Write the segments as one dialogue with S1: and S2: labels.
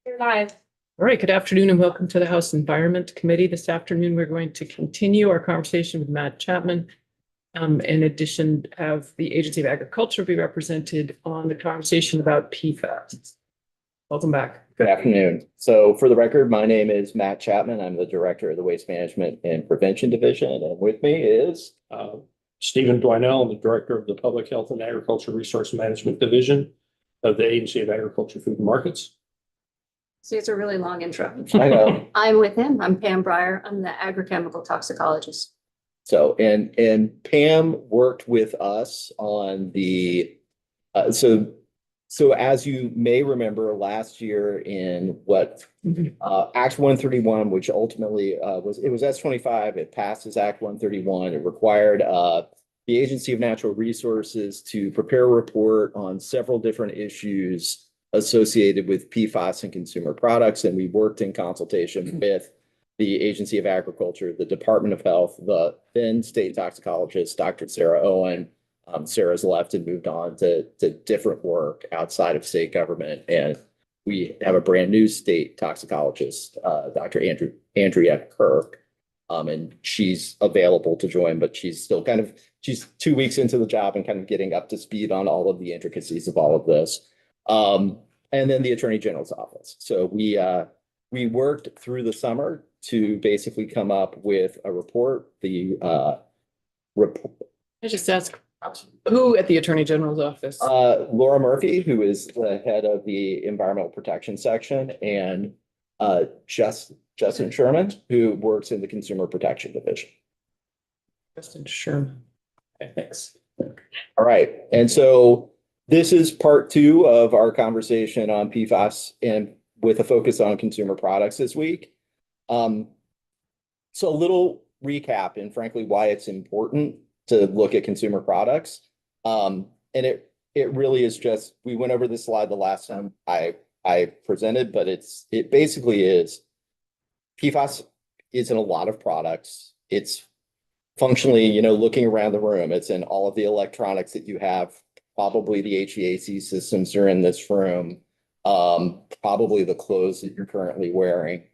S1: You're live.
S2: All right, good afternoon and welcome to the House Environment Committee. This afternoon, we're going to continue our conversation with Matt Chapman. In addition, have the Agency of Agriculture be represented on the conversation about PFAS. Welcome back.
S3: Good afternoon. So for the record, my name is Matt Chapman. I'm the Director of the Waste Management and Prevention Division. And with me is
S4: Stephen Dwinell, I'm the Director of the Public Health and Agriculture Resource Management Division of the Agency of Agriculture, Food and Markets.
S1: See, it's a really long intro.
S3: I know.
S1: I'm with him. I'm Pam Breyer. I'm the agrochemical toxicologist.
S3: So, and Pam worked with us on the, so as you may remember last year in Act 131, which ultimately it was S25, it passed as Act 131. It required the Agency of Natural Resources to prepare a report on several different issues associated with PFAS and consumer products. And we worked in consultation with the Agency of Agriculture, the Department of Health, the then state toxicologist, Dr. Sarah Owen. Sarah's left and moved on to different work outside of state government. And we have a brand new state toxicologist, Dr. Andrea Kirk. And she's available to join, but she's still she's 2 weeks into the job and kind of getting up to speed on all of the intricacies of all of this. And then the Attorney General's office. So we worked through the summer to basically come up with a report. The report.
S2: I just ask who at the Attorney General's office?
S3: Laura Murphy, who is the head of the Environmental Protection Section, and Justin Sherman, who works in the Consumer Protection Division.
S2: Justin Sherman. Okay, thanks.
S3: All right. And so this is part 2 of our conversation on PFAS and with a focus on consumer products this week. So a little recap and frankly, why it's important to look at consumer products. And it really is just, we went over this slide the last time I presented, but it basically is PFAS is in a lot of products. It's functionally, looking around the room, it's in all of the electronics that you have. Probably the HVAC systems are in this room, probably the clothes that you're currently wearing.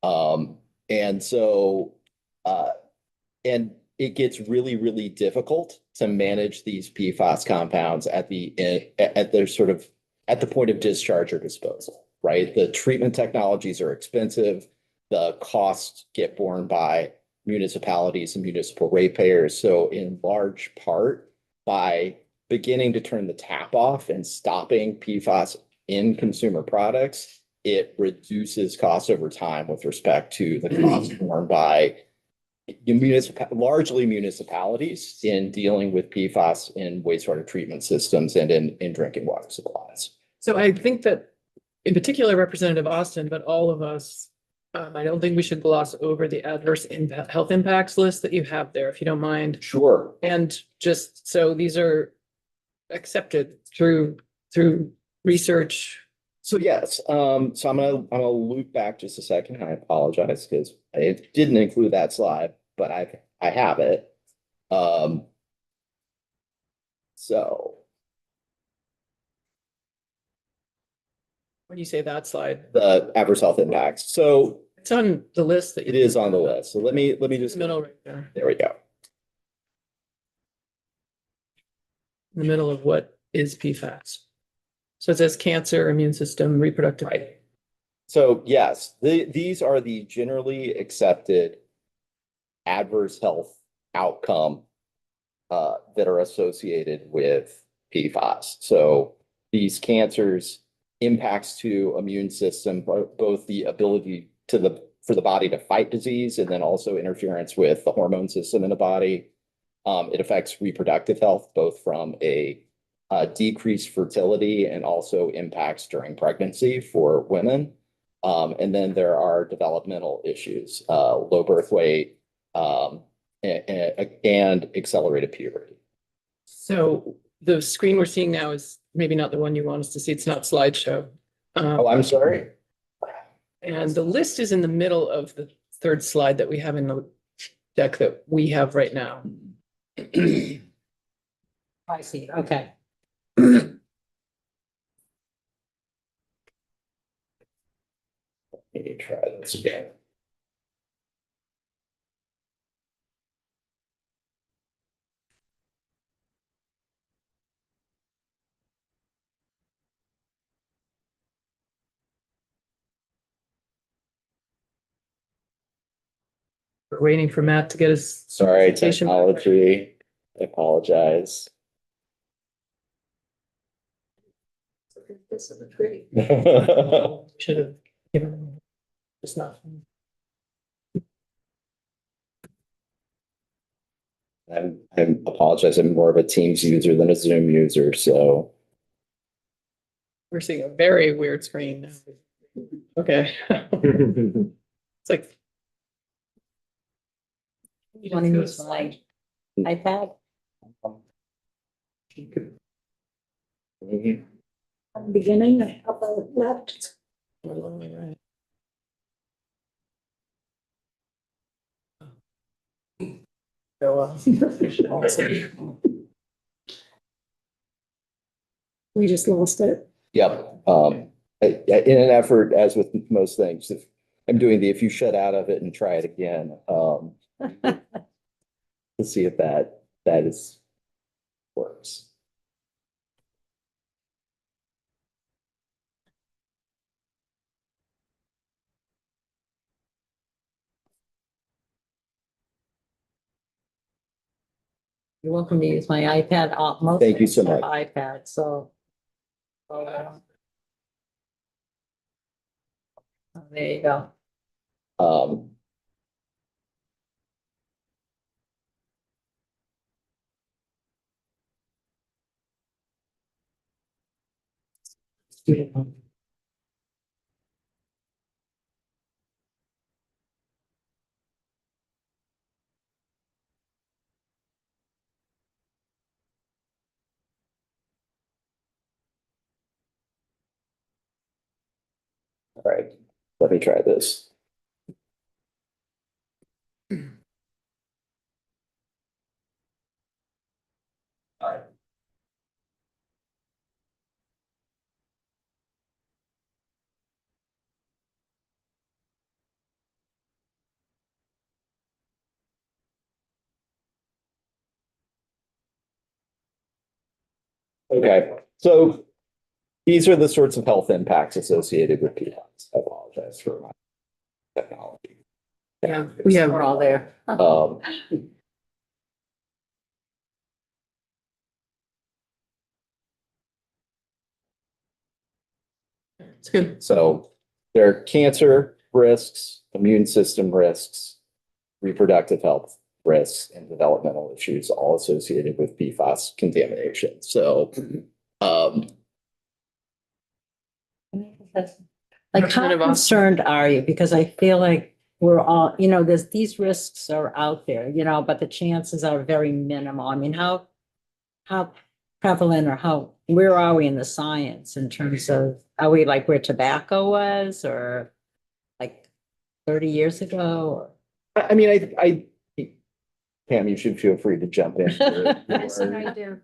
S3: And so, and it gets really, really difficult to manage these PFAS compounds at the point of discharge or disposal, right? The treatment technologies are expensive. The costs get borne by municipalities and municipal ratepayers. So in large part, by beginning to turn the tap off and stopping PFAS in consumer products, it reduces costs over time with respect to the costs borne by largely municipalities in dealing with PFAS in wastewater treatment systems and in drinking water supplies.
S2: So I think that in particular, Representative Austin, but all of us, I don't think we should gloss over the adverse health impacts list that you have there, if you don't mind.
S3: Sure.
S2: And just so these are accepted through research.
S3: So yes, so I'm gonna loop back just a second. I apologize because I didn't include that slide, but I have it. So
S2: When you say that slide,
S3: the adverse health impacts. So
S2: it's on the list that
S3: it is on the list. So let me just
S2: middle right there,
S3: there we go.
S2: in the middle of what is PFAS. So it says cancer, immune system, reproductive.
S3: Right. So yes, these are the generally accepted adverse health outcome that are associated with PFAS. So these cancers, impacts to immune system, both the ability for the body to fight disease and then also interference with the hormone system in the body. It affects reproductive health, both from a decreased fertility and also impacts during pregnancy for women. And then there are developmental issues, low birth weight, and accelerated puberty.
S2: So the screen we're seeing now is maybe not the one you want us to see. It's not slideshow.
S3: Oh, I'm sorry.
S2: And the list is in the middle of the third slide that we have in the deck that we have right now.
S1: I see. Okay.
S3: me try this again.
S2: We're waiting for Matt to get his.
S3: Sorry,
S2: presentation.
S3: technology. I apologize.
S1: This is great.
S2: Should have given him. It's not.
S3: I apologize. I'm more of a Teams user than a Zoom user, so.
S2: We're seeing a very weird screen now. Okay. It's like.
S5: Want to use my iPad?
S1: Beginning, up left. We just lost it.
S3: Yep. In an effort, as with most things, if I'm doing if you shut out of it and try it again, to see if that is works.
S5: You're welcome to use my iPad. Most
S3: Thank you so
S5: of us
S3: much.
S5: have iPad, so. There you go.
S3: Um, all right, let me try this. Okay, so these are the sorts of health impacts associated with PFAS. I apologize for my technology.
S2: Yeah, we have.
S5: We're all there.
S2: It's good.
S3: So there are cancer risks, immune system risks, reproductive health risks, and developmental issues all associated with PFAS contamination. So,
S5: Like, how
S2: Kind of awesome.
S5: concerned are you? Because I feel like we're all, these risks are out there, but the chances are very minimal. I mean, how prevalent or where are we in the science in terms of, are we like where tobacco was or like 30 years ago?
S3: I mean, Pam, you should feel free to jump in.
S1: Yes, and I do.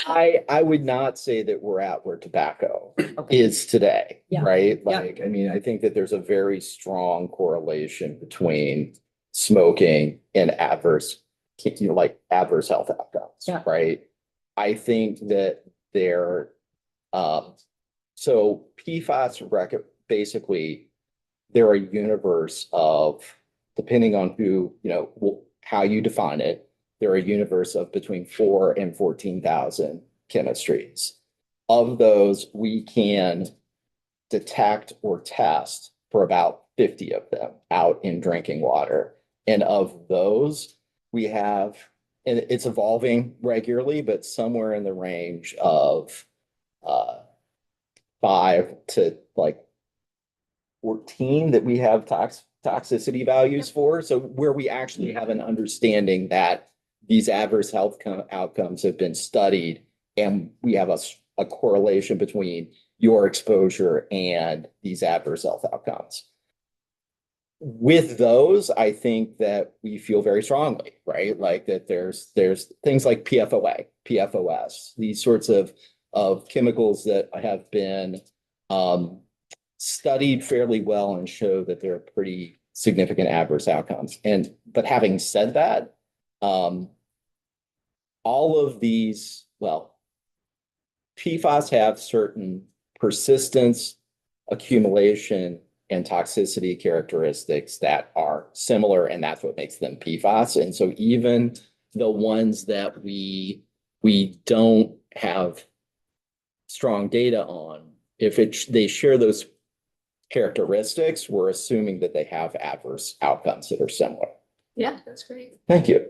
S3: I would not say that we're at where tobacco
S5: Okay.
S3: is today,
S5: Yeah.
S3: right?
S5: Yeah.
S3: Like, I mean, I think that there's a very strong correlation between smoking and adverse health outcomes,
S5: Yeah.
S3: right? I think that so PFAS basically, they're a universe of, depending on how you define it, they're a universe of between 4,000 and 14,000 chemistries. Of those, we can detect or test for about 50 of them out in drinking water. And of those, we have, and it's evolving regularly, but somewhere in the range of 5 to 14 that we have toxicity values for. So where we actually have an understanding that these adverse health outcomes have been studied, and we have a correlation between your exposure and these adverse health outcomes. With those, I think that we feel very strongly, right? Like that there's things like PFOA, PFOS, these sorts of chemicals that have been studied fairly well and show that there are pretty significant adverse outcomes. But having said that, all of these, well, PFAS have certain persistence, accumulation, and toxicity characteristics that are similar, and that's what makes them PFAS. And so even the ones that we don't have strong data on, if they share those characteristics, we're assuming that they have adverse outcomes that are similar.
S1: Yeah, that's great.
S3: Thank you.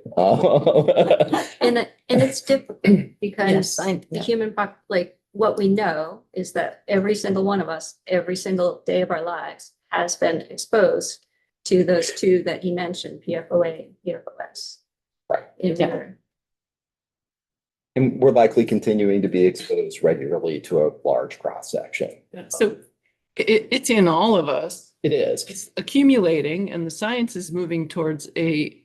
S1: And it's different because
S5: Yes,
S1: the
S5: yeah.
S1: human like what we know is that every single one of us, every single day of our lives has been exposed to those two that he mentioned, PFOA and PFOS.
S3: Right.
S1: In there.
S3: And we're likely continuing to be exposed regularly to a large cross section.
S2: So it's in all of us.
S3: It is.
S2: It's accumulating, and the science is moving towards a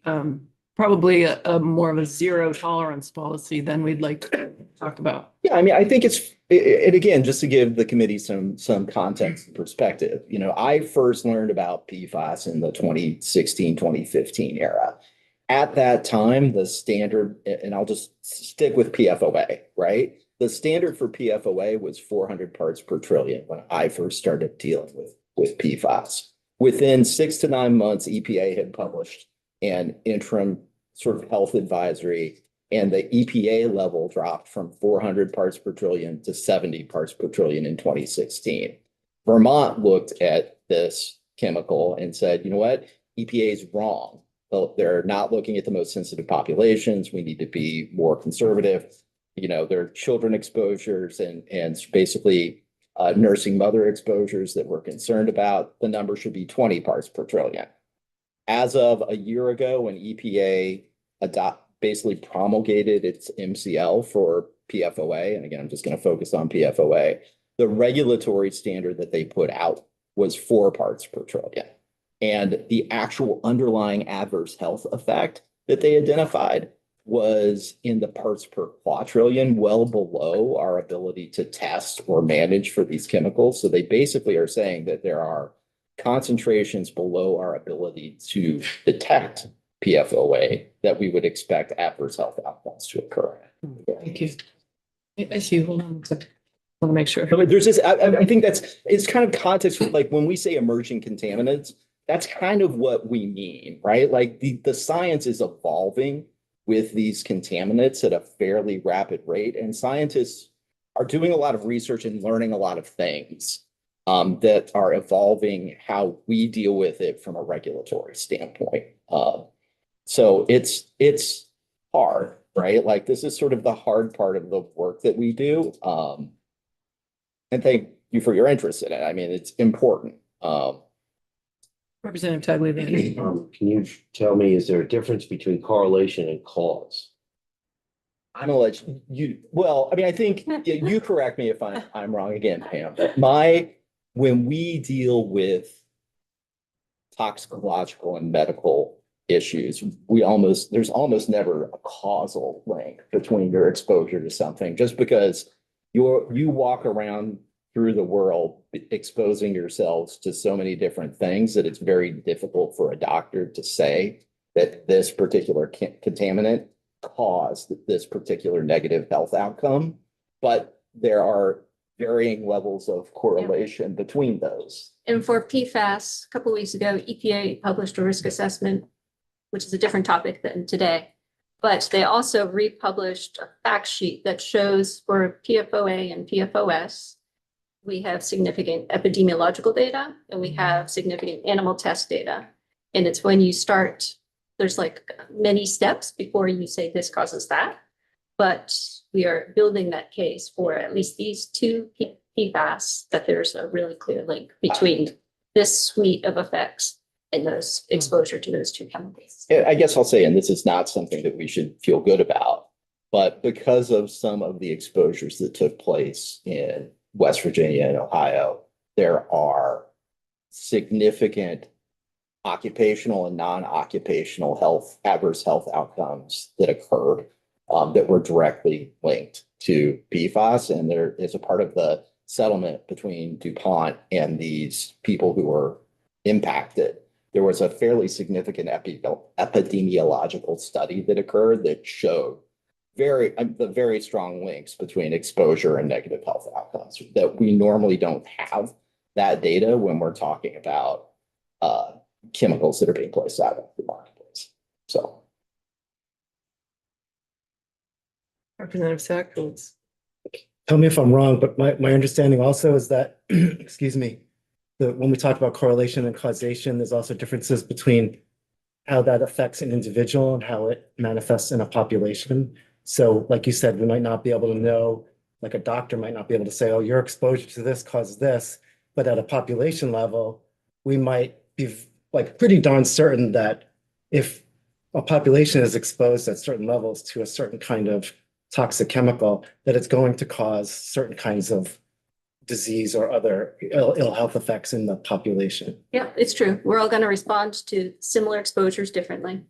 S2: probably a more of a zero tolerance policy than we'd like to talk about.
S3: Yeah, I mean, I think and again, just to give the committee some context and perspective, I first learned about PFAS in the 2016, 2015 era. At that time, the standard, and I'll just stick with PFOA, right? The standard for PFOA was 400 parts per trillion when I first started dealing with PFAS. Within 6 to 9 months, EPA had published an interim sort of health advisory, and the EPA level dropped from 400 parts per trillion to 70 parts per trillion in 2016. Vermont looked at this chemical and said, you know what, EPA is wrong. They're not looking at the most sensitive populations. We need to be more conservative. There are children exposures and basically nursing mother exposures that we're concerned about. The number should be 20 parts per trillion. As of a year ago, when EPA basically promulgated its MCL for PFOA, and again, I'm just going to focus on PFOA, the regulatory standard that they put out was 4 parts per trillion. And the actual underlying adverse health effect that they identified was in the parts per quadrillion, well below our ability to test or manage for these chemicals. So they basically are saying that there are concentrations below our ability to detect PFOA that we would expect adverse health outcomes to occur.
S2: Thank you. I see. Hold on a second. I want to make sure.
S3: But there's this, I think it's kind of context for, like, when we say emerging contaminants, that's kind of what we mean, right? Like the science is evolving with these contaminants at a fairly rapid rate, and scientists are doing a lot of research and learning a lot of things that are evolving how we deal with it from a regulatory standpoint. So it's hard, right? Like, this is sort of the hard part of the work that we do. And thank you for your interest in it. I mean, it's important.
S2: Representative Tagliavini.
S6: Can you tell me, is there a difference between correlation and cause?
S3: I'm gonna let you, well, I mean, I think you correct me if I'm wrong again, Pam. When we deal with toxicological and medical issues, there's almost never a causal link between your exposure to something, just because you walk around through the world exposing yourselves to so many different things that it's very difficult for a doctor to say that this particular contaminant caused this particular negative health outcome. But there are varying levels of correlation between those.
S1: And for PFAS, a couple of weeks ago, EPA published a risk assessment, which is a different topic than today. But they also republished a fact sheet that shows for PFOA and PFOS, we have significant epidemiological data and we have significant animal test data. And it's when you start, there's like many steps before you say this causes that. But we are building that case for at least these two PFAS, that there's a really clear link between this suite of effects and those exposure to those two chemicals.
S3: I guess I'll say, and this is not something that we should feel good about, but because of some of the exposures that took place in West Virginia and Ohio, there are significant occupational and non-occupational adverse health outcomes that occurred that were directly linked to PFAS. And there is a part of the settlement between DuPont and these people who were impacted, there was a fairly significant epidemiological study that occurred that showed the very strong links between exposure and negative health outcomes that we normally don't have that data when we're talking about chemicals that are being placed out of the marketplace. So.
S2: Representative Sackles.
S7: Tell me if I'm wrong, but my understanding also is that, excuse me, when we talk about correlation and causation, there's also differences between how that affects an individual and how it manifests in a population. So like you said, we might not be able to know, like a doctor might not be able to say, oh, your exposure to this causes this, but at a population level, we might be like pretty darn certain that if a population is exposed at certain levels to a certain kind of toxic chemical, that it's going to cause certain kinds of disease or other ill health effects in the population.
S1: Yeah, it's true. We're all going to respond to similar exposures differently.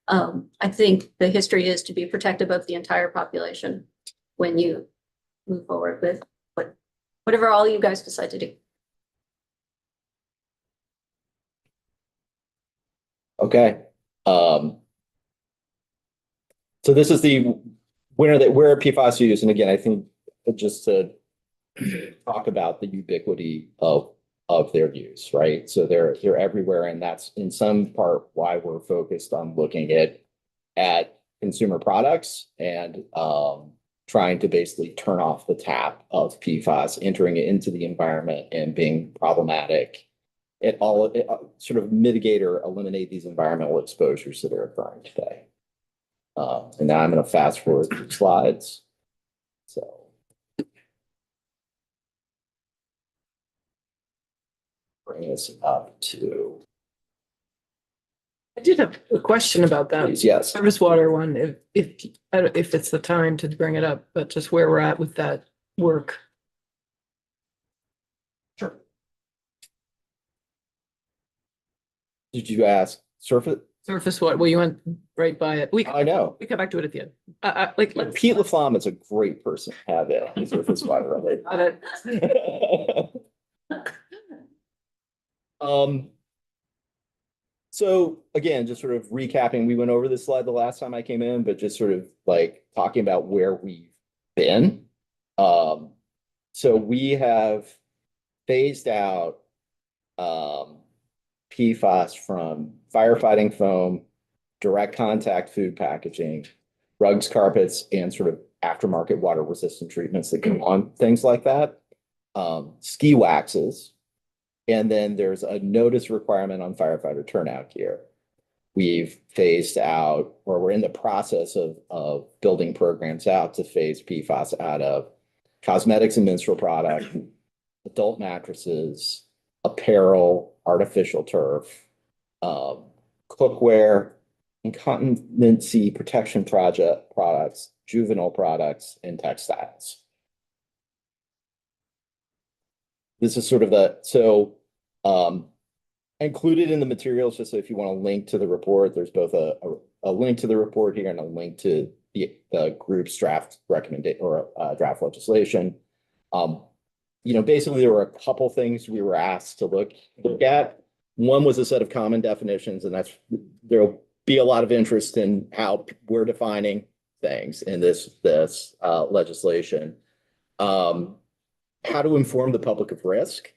S1: I think the history is to be protective of the entire population when you move forward with whatever all you guys decide to do.
S3: Okay. So this is the where PFAS used, and again, I think just to talk about the ubiquity of their use, right? So they're everywhere, and that's in some part why we're focused on looking at consumer products and trying to basically turn off the tap of PFAS entering into the environment and being problematic. It sort of mitigate or eliminate these environmental exposures that are occurring today. And now I'm going to fast forward through slides. So. Bring us up to.
S2: I did have a question about that.
S3: Please, yes.
S2: Service water one, if it's the time to bring it up, but just where we're at with that work.
S3: Sure. Did you ask surface?
S2: Surface water, well, you went right by it.
S3: I know.
S2: We come back to it at the end.
S3: Pete Laflamme is a great person to have it on surface water.
S2: Got it.
S3: So again, just sort of recapping, we went over this slide the last time I came in, but just sort of like talking about where we've been. So we have phased out PFAS from firefighting foam, direct contact food packaging, rugs, carpets, and sort of aftermarket water resistant treatments that go on things like that. Ski waxes. And then there's a notice requirement on firefighter turnout gear. We've phased out, or we're in the process of building programs out to phase PFAS out of cosmetics and menstrual products, adult mattresses, apparel, artificial turf, cookware, incontinency protection products, juvenile products, and textiles. This is sort of included in the materials, just so if you want to link to the report, there's both a link to the report here and a link to the group's draft recommendation or draft legislation. Basically there were a couple things we were asked to look at. One was a set of common definitions, and there'll be a lot of interest in how we're defining things in this legislation. How to inform the public of risk,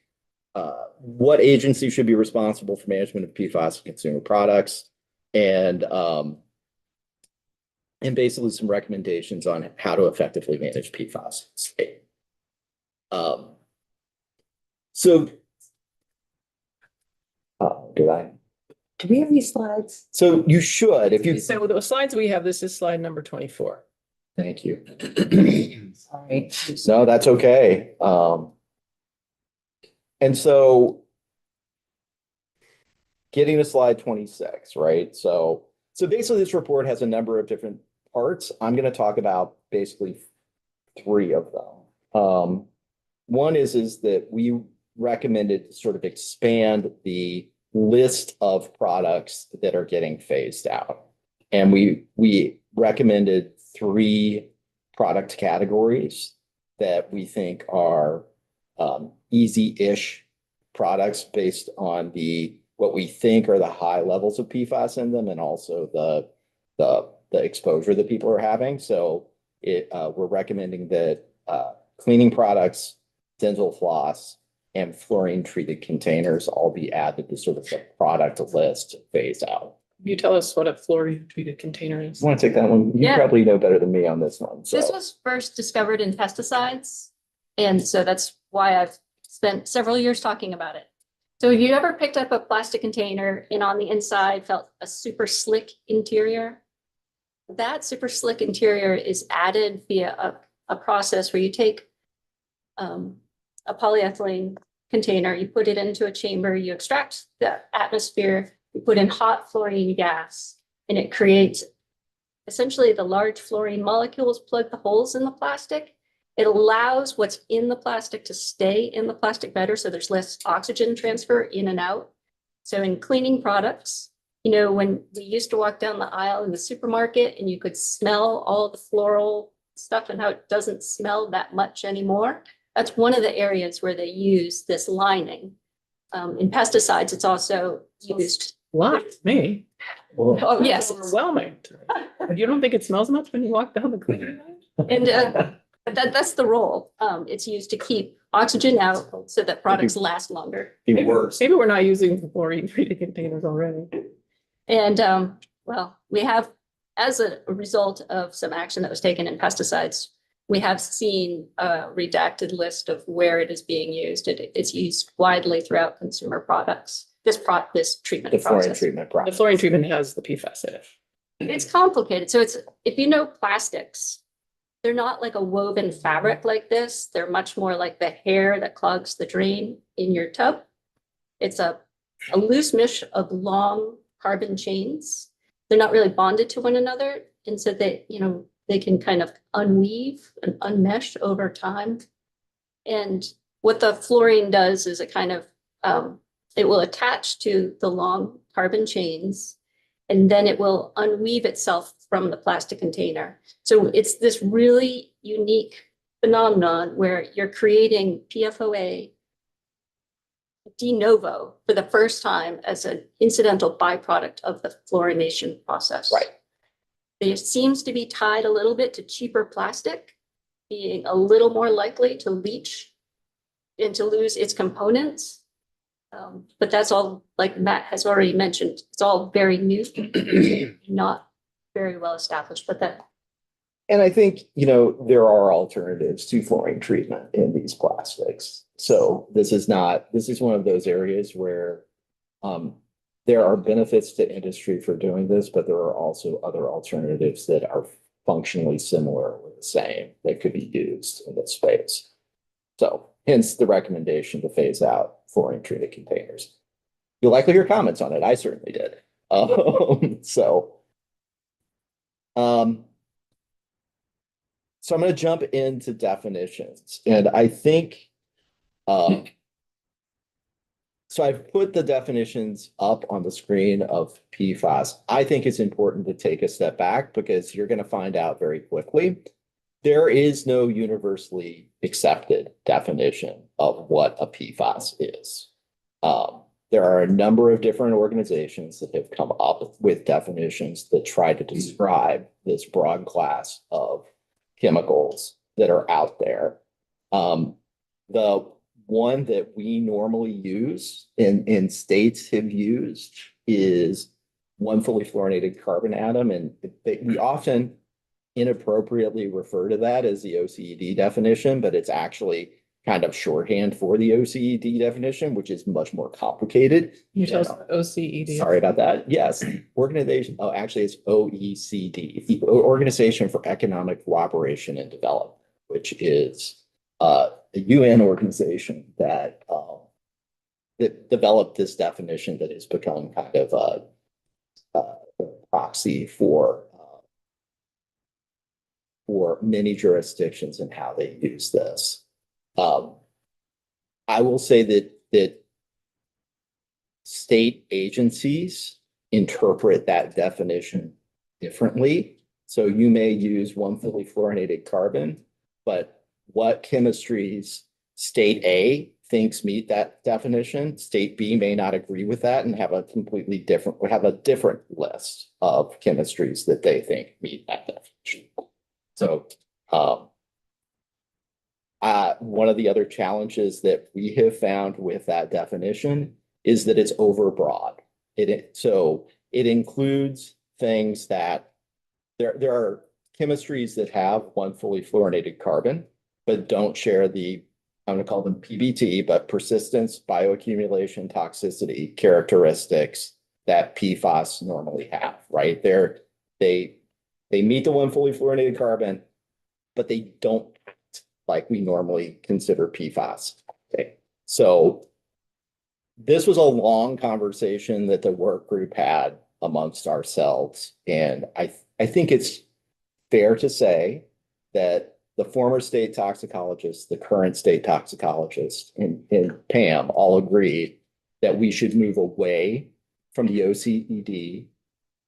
S3: what agency should be responsible for management of PFAS and consumer products, and basically some recommendations on how to effectively manage PFAS.
S5: Do we have any slides?
S3: So you should, if you.
S2: So the slides we have, this is slide number 24.
S3: Thank you.
S5: Sorry.
S3: No, that's okay. And so getting to slide 26, right? So basically this report has a number of different parts. I'm going to talk about basically 3 of them. One is that we recommended to sort of expand the list of products that are getting phased out. And we recommended 3 product categories that we think are easy-ish products based on what we think are the high levels of PFAS in them and also the exposure that people are having. So we're recommending that cleaning products, dental floss, and fluorine treated containers all be added to sort of the product list phase out.
S2: You tell us what a fluorine treated container is.
S3: Want to take that one? You
S1: Yeah.
S3: probably know better than me on this one.
S1: This
S3: So
S1: was first discovered in pesticides. And so that's why I've spent several years talking about it. So have you ever picked up a plastic container and on the inside felt a super slick interior? That super slick interior is added via a process where you take a polyethylene container, you put it into a chamber, you extract the atmosphere, you put in hot fluorine gas, and it creates essentially the large fluorine molecules plug the holes in the plastic. It allows what's in the plastic to stay in the plastic better, so there's less oxygen transfer in and out. So in cleaning products, you know, when we used to walk down the aisle in the supermarket and you could smell all the floral stuff and how it doesn't smell that much anymore, that's one of the areas where they use this lining. In pesticides, it's also used.
S2: Lot, me.
S1: Oh, yes.
S2: Overwhelming. You don't think it smells much when you walk down the cleaning aisle?
S1: And that's the role. It's used to keep oxygen out so that products last longer.
S3: it works.
S2: Maybe we're not using fluorine treated containers already.
S1: And well, we have, as a result of some action that was taken in pesticides, we have seen a redacted list of where it is being used. It's used widely throughout consumer products. This treatment
S3: The fluorine
S1: process.
S3: treatment
S2: The
S3: process.
S2: fluorine treatment has the PFAS in it.
S1: It's complicated. So it's, if you know plastics, they're not like a woven fabric like this. They're much more like the hair that clogs the drain in your tub. It's a loose mesh of long carbon chains. They're not really bonded to one another. And so they, you know, they can kind of unweave and unmesh over time. And what the fluorine does is it kind of, it will attach to the long carbon chains and then it will unweave itself from the plastic container. So it's this really unique phenomenon where you're creating PFOA de novo for the first time as an incidental byproduct of the fluorination process.
S3: Right.
S1: It seems to be tied a little bit to cheaper plastic being a little more likely to leach and to lose its components. But that's all, like Matt has already mentioned, it's all very new, not very well established, but that.
S3: And I think, you know, there are alternatives to fluorine treatment in these plastics. So this is one of those areas where there are benefits to industry for doing this, but there are also other alternatives that are functionally similar or the same that could be used in this space. So hence the recommendation to phase out fluorine treated containers. You'll likely hear comments on it. I certainly did. So I'm going to jump into definitions, and I think so I've put the definitions up on the screen of PFAS. I think it's important to take a step back because you're going to find out very quickly there is no universally accepted definition of what a PFAS is. There are a number of different organizations that have come up with definitions that try to describe this broad class of chemicals that are out there. The one that we normally use and states have used is one fully fluorinated carbon atom. And we often inappropriately refer to that as the OCED definition, but it's actually kind of shorthand for the OCED definition, which is much more complicated.
S2: You tell us what OCED.
S3: Sorry about that. Yes, organization. Oh, actually, it's OECD, the Organization for Economic Cooperation and Development, which is a UN organization that developed this definition that has become kind of a proxy for many jurisdictions and how they use this. I will say that state agencies interpret that definition differently. So you may use one fully fluorinated carbon, but what chemistries state A thinks meet that definition. State B may not agree with that and have a different list of chemistries that they think meet that definition. So, one of the other challenges that we have found with that definition is that it's overbroad. So it includes things that there are chemistries that have one fully fluorinated carbon, but don't share the, I'm going to call them PBT, but persistence, bioaccumulation, toxicity characteristics that PFAS normally have, right? They meet the one fully fluorinated carbon, but they don't act like we normally consider PFAS. Okay. So this was a long conversation that the work group had amongst ourselves. And I think it's fair to say that the former state toxicologist, the current state toxicologist, and Pam all agreed that we should move away from the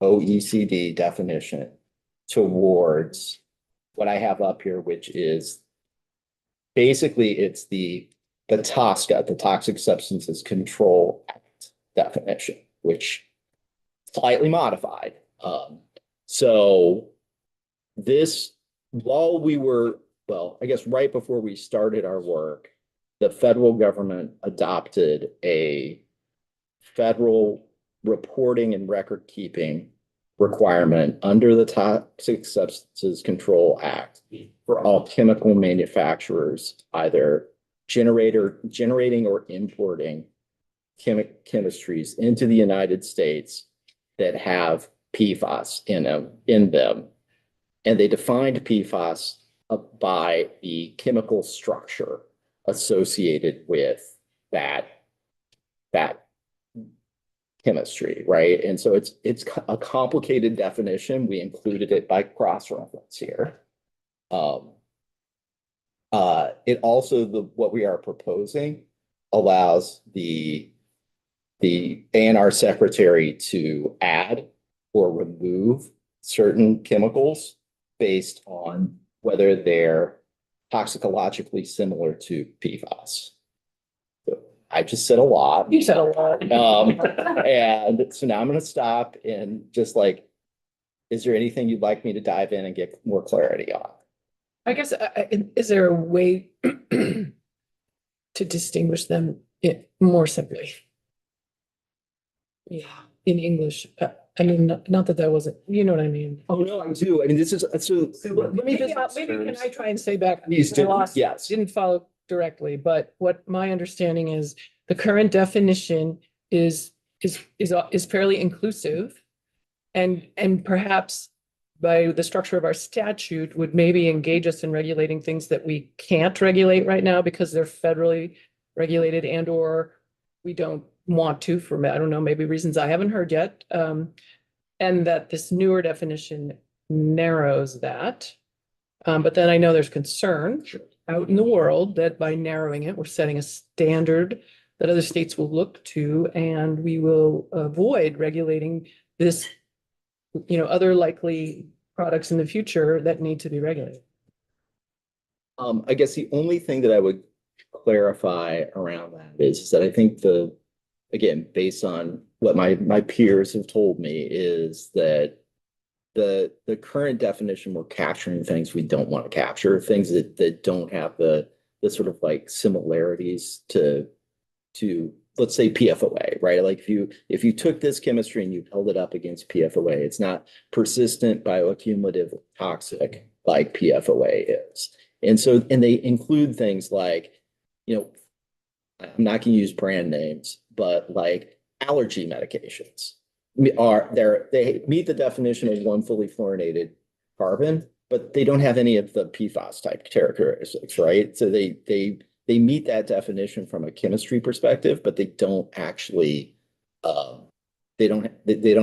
S3: OECD definition towards what I have up here, which is basically it's the TSCA, the Toxic Substances Control Act definition, which slightly modified. So this, while we were, well, I guess right before we started our work, the federal government adopted a federal reporting and record keeping requirement under the Toxic Substances Control Act for all chemical manufacturers, either generating or importing chemistries into the United States that have PFAS in them. And they defined PFAS by the chemical structure associated with that chemistry, right? And so it's a complicated definition. We included it by cross-reference here. It also, what we are proposing allows the ANR secretary to add or remove certain chemicals based on whether they're toxicologically similar to PFAS. So I just said a lot.
S2: You said a lot.
S3: And so now I'm going to stop and just like, is there anything you'd like me to dive in and get more clarity on?
S2: I guess, is there a way to distinguish them more simply? Yeah, in English. I mean, not that wasn't, you know what I mean?
S3: Oh, no, I do. I mean, this is, so.
S2: Maybe can I try and say back?
S3: Please do.
S2: I lost-
S3: Yes.
S2: Didn't follow directly, but what my understanding is, the current definition is fairly inclusive. And perhaps by the structure of our statute would maybe engage us in regulating things that we can't regulate right now because they're federally regulated and or we don't want to for, I don't know, maybe reasons I haven't heard yet. And that this newer definition narrows that. But then I know there's concern out in the world that by narrowing it, we're setting a standard that other states will look to, and we will avoid regulating this, other likely products in the future that need to be regulated.
S3: I guess the only thing that I would clarify around that is that I think again, based on what my peers have told me, is that the current definition, we're capturing things we don't want to capture, things that don't have the sort of like similarities to let's say PFOA, right? Like if you took this chemistry and you held it up against PFOA, it's not persistent, bioaccumulative, toxic like PFOA is. And they include things like, I'm not going to use brand names, but like allergy medications they meet the definition of one fully fluorinated carbon, but they don't have any of the PFAS type characteristics, right? So they meet that definition from a chemistry perspective, but they don't actually they don't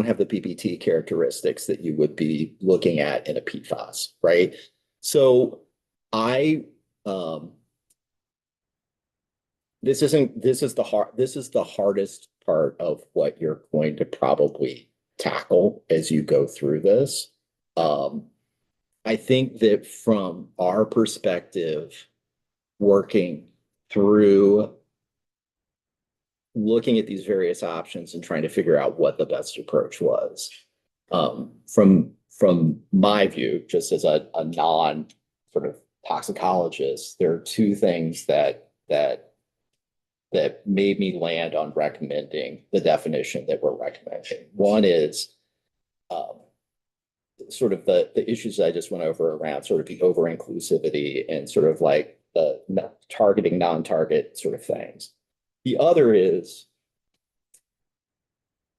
S3: have the PPT characteristics that you would be looking at in a PFAS, right? So this is the hardest part of what you're going to probably tackle as you go through this. I think that from our perspective, working through looking at these various options and trying to figure out what the best approach was. From my view, just as a non sort of toxicologist, there are two things that made me land on recommending the definition that we're recommending. One is sort of the issues I just went over around sort of the over inclusivity and sort of like the targeting non-target sort of things. The other is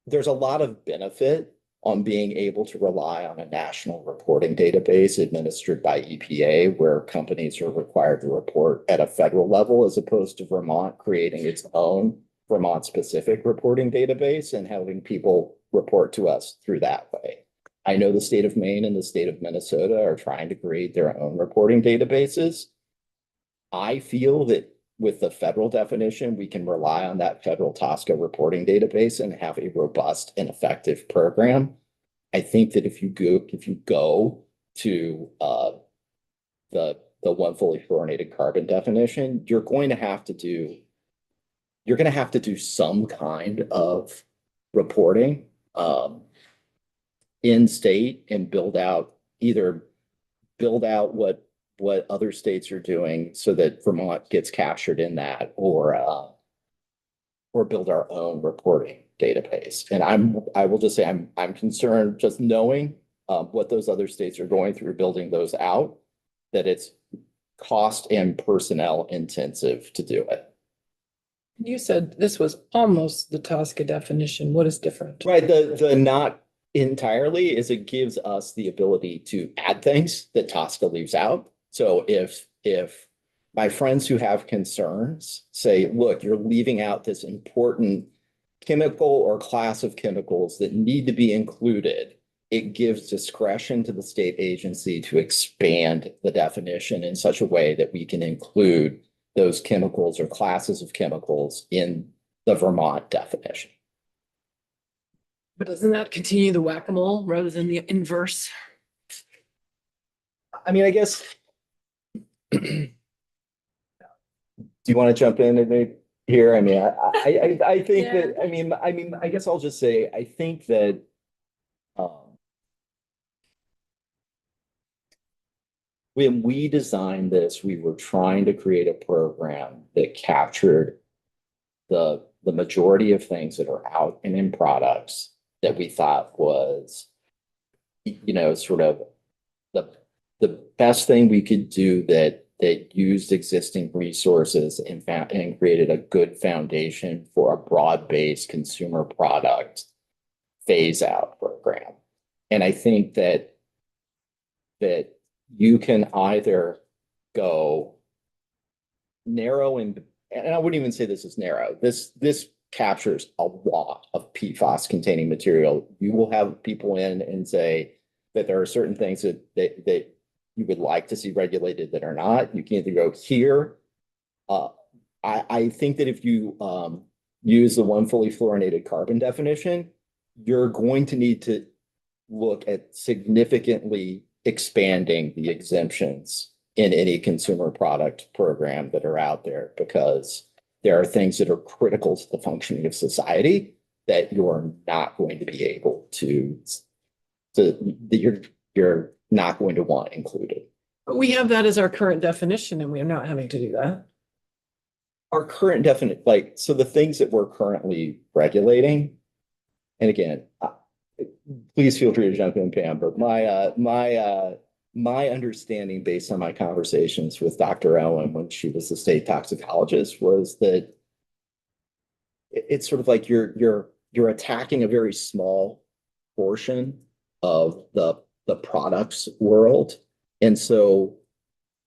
S3: there's a lot of benefit on being able to rely on a national reporting database administered by EPA, where companies are required to report at a federal level, as opposed to Vermont creating its own Vermont-specific reporting database and having people report to us through that way. I know the state of Maine and the state of Minnesota are trying to create their own reporting databases. I feel that with the federal definition, we can rely on that federal TSCA reporting database and have a robust and effective program. I think that if you go to the one fully fluorinated carbon definition, you're going to have to do some kind of reporting in state and build out what other states are doing so that Vermont gets captured in that, or build our own reporting database. And I will just say I'm concerned just knowing what those other states are going through, building those out, that it's cost and personnel intensive to do it.
S2: You said this was almost the TSCA definition. What is different?
S3: Right, the not entirely is it gives us the ability to add things that TSCA leaves out. So if my friends who have concerns say, look, you're leaving out this important chemical or class of chemicals that need to be included, it gives discretion to the state agency to expand the definition in such a way that we can include those chemicals or classes of chemicals in the Vermont definition.
S2: But doesn't that continue the whack-a-mole rather than the inverse?
S3: I mean, I guess. Do you want to jump in here? I mean, I think
S1: Yeah.
S3: that, I mean, I guess I'll just say, I think that when we designed this, we were trying to create a program that captured the majority of things that are out and in products that we thought was, sort of the best thing we could do that used existing resources and created a good foundation for a broad-based consumer product phase out program. And I think that you can either go narrow and I wouldn't even say this is narrow. This captures a lot of PFAS containing material. You will have people in and say that there are certain things that you would like to see regulated that are not. You can either go here. I think that if you use the one fully fluorinated carbon definition, you're going to need to look at significantly expanding the exemptions in any consumer product program that are out there, because there are things that are critical to the functioning of society that you're not going to be able to that you're not going to want included.
S2: But we have that as our current definition and we are not having to do that.
S3: Our current so the things that we're currently regulating, and again, please feel free to jump in, Pam, but my understanding based on my conversations with Dr. Owen when she was the state toxicologist was that it's sort of like you're attacking a very small portion of the products world. And so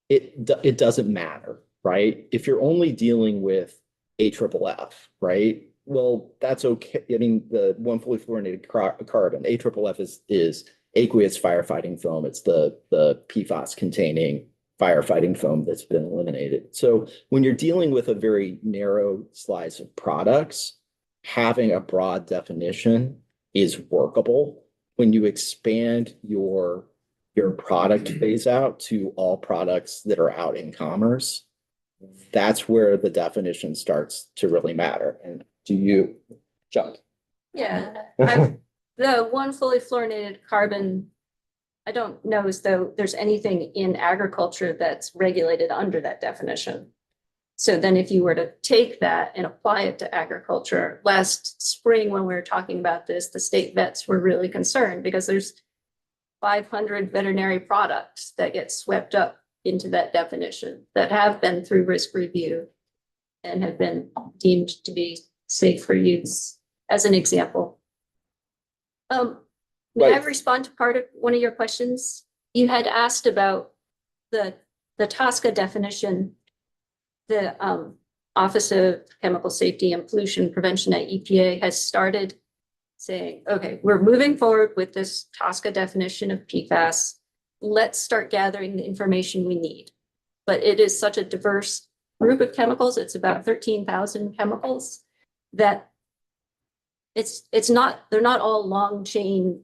S3: it doesn't matter, right? If you're only dealing with AFFF, right? Well, that's okay. I mean, the one fully fluorinated carbon, AFFF is aqueous firefighting foam. It's the PFAS containing firefighting foam that's been eliminated. So when you're dealing with a very narrow slice of products, having a broad definition is workable. When you expand your product phase out to all products that are out in commerce, that's where the definition starts to really matter. And do you, Chuck?
S1: Yeah, the one fully fluorinated carbon, I don't know as though there's anything in agriculture that's regulated under that definition. So then if you were to take that and apply it to agriculture, last spring when we were talking about this, the state vets were really concerned because there's 500 veterinary products that get swept up into that definition that have been through risk review and have been deemed to be safe for use, as an example. May I
S3: Right.
S1: respond to part of one of your questions? You had asked about the TSCA definition. The Office of Chemical Safety and Pollution Prevention at EPA has started saying, okay, we're moving forward with this TSCA definition of PFAS. Let's start gathering the information we need. But it is such a diverse group of chemicals. It's about 13,000 chemicals that they're not all long chain,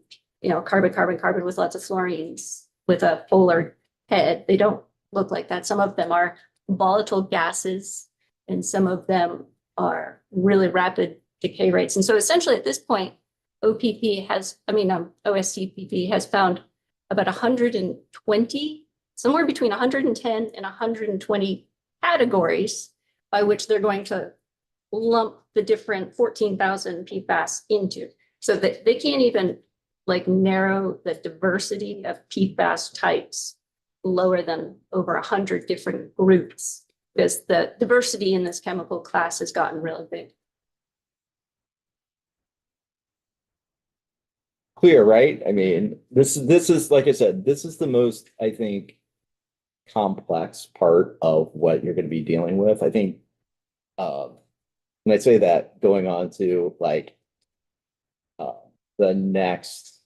S1: carbon, carbon, carbon with lots of fluorines with a polar head. They don't look like that. Some of them are volatile gases and some of them are really rapid decay rates. And so essentially at this point, OSCPP has found about 120, somewhere between 110 and 120 categories by which they're going to lump the different 14,000 PFAS into. So that they can't even narrow the diversity of PFAS types lower than over 100 different groups because the diversity in this chemical class has gotten really big.
S3: Clear, right? I mean, this is, like I said, this is the most, I think, complex part of what you're going to be dealing with. I think, and I say that going on to the next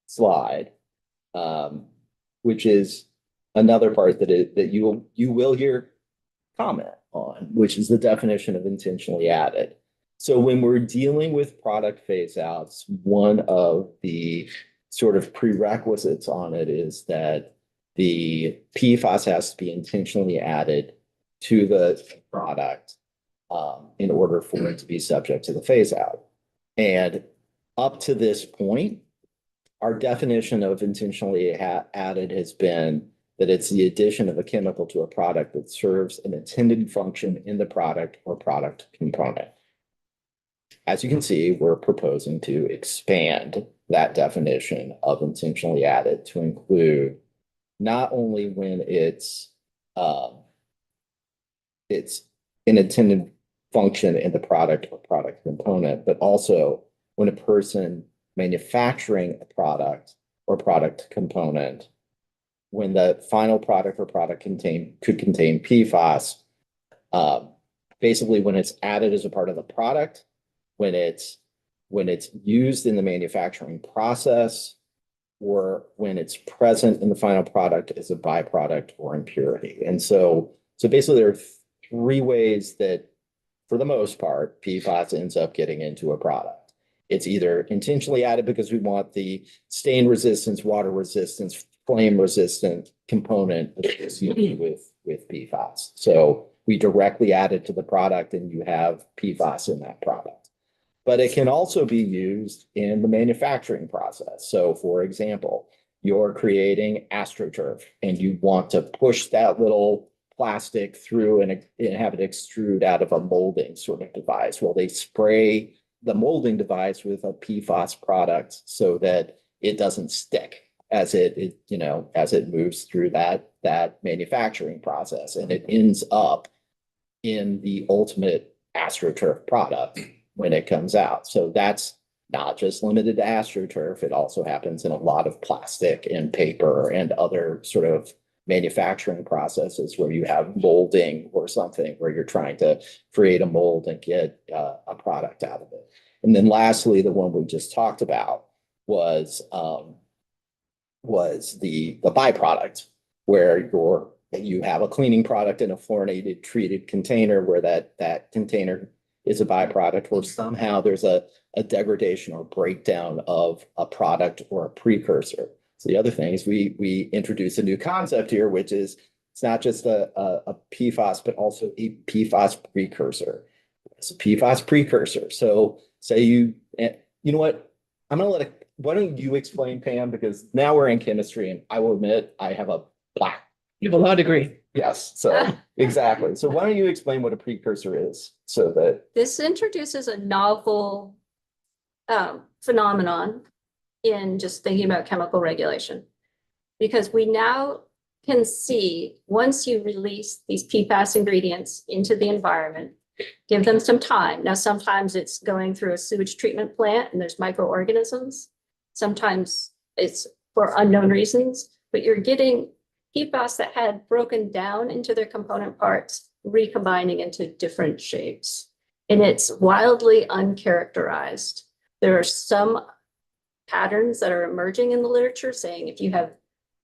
S3: slide, which is another part that you will hear comment on, which is the definition of intentionally added. So when we're dealing with product phase outs, one of the sort of prerequisites on it is that the PFAS has to be intentionally added to the product in order for it to be subject to the phase out. And up to this point, our definition of intentionally added has been that it's the addition of a chemical to a product that serves an intended function in the product or product component. As you can see, we're proposing to expand that definition of intentionally added to include not only when it's an intended function in the product or product component, but also when a person manufacturing a product or product component, when the final product or product could contain PFAS, basically when it's added as a part of the product, when it's used in the manufacturing process, or when it's present in the final product as a byproduct or impurity. And so basically there are three ways that, for the most part, PFAS ends up getting into a product. It's either intentionally added because we want the stain resistance, water resistance, flame resistant component associated with PFAS. So we directly add it to the product and you have PFAS in that product. But it can also be used in the manufacturing process. So for example, you're creating AstroTurf and you want to push that little plastic through and have it extrude out of a molding sort of device. Well, they spray the molding device with a PFAS product so that it doesn't stick as it moves through that manufacturing process, and it ends up in the ultimate AstroTurf product when it comes out. So that's not just limited to AstroTurf. It also happens in a lot of plastic and paper and other sort of manufacturing processes where you have molding or something where you're trying to create a mold and get a product out of it. And then lastly, the one we just talked about was the byproduct, where you have a cleaning product in a fluorinated treated container where that container is a byproduct, or somehow there's a degradation or breakdown of a product or a precursor. So the other thing is we introduce a new concept here, which is It's not just a PFAS, but also a PFAS precursor. It's a PFAS precursor. So say you know what? Why don't you explain, Pam? Because now we're in chemistry and I will admit I have a black.
S2: You have a law degree.
S3: Yes, so exactly. So why don't you explain what a precursor is so that,
S1: This introduces a novel phenomenon in just thinking about chemical regulation. Because we now can see, once you release these PFAS ingredients into the environment, give them some time. Now, sometimes it's going through a sewage treatment plant and there's microorganisms. Sometimes it's for unknown reasons, but you're getting PFAS that had broken down into their component parts, recombining into different shapes. And it's wildly uncharacterized. There are some patterns that are emerging in the literature saying if you have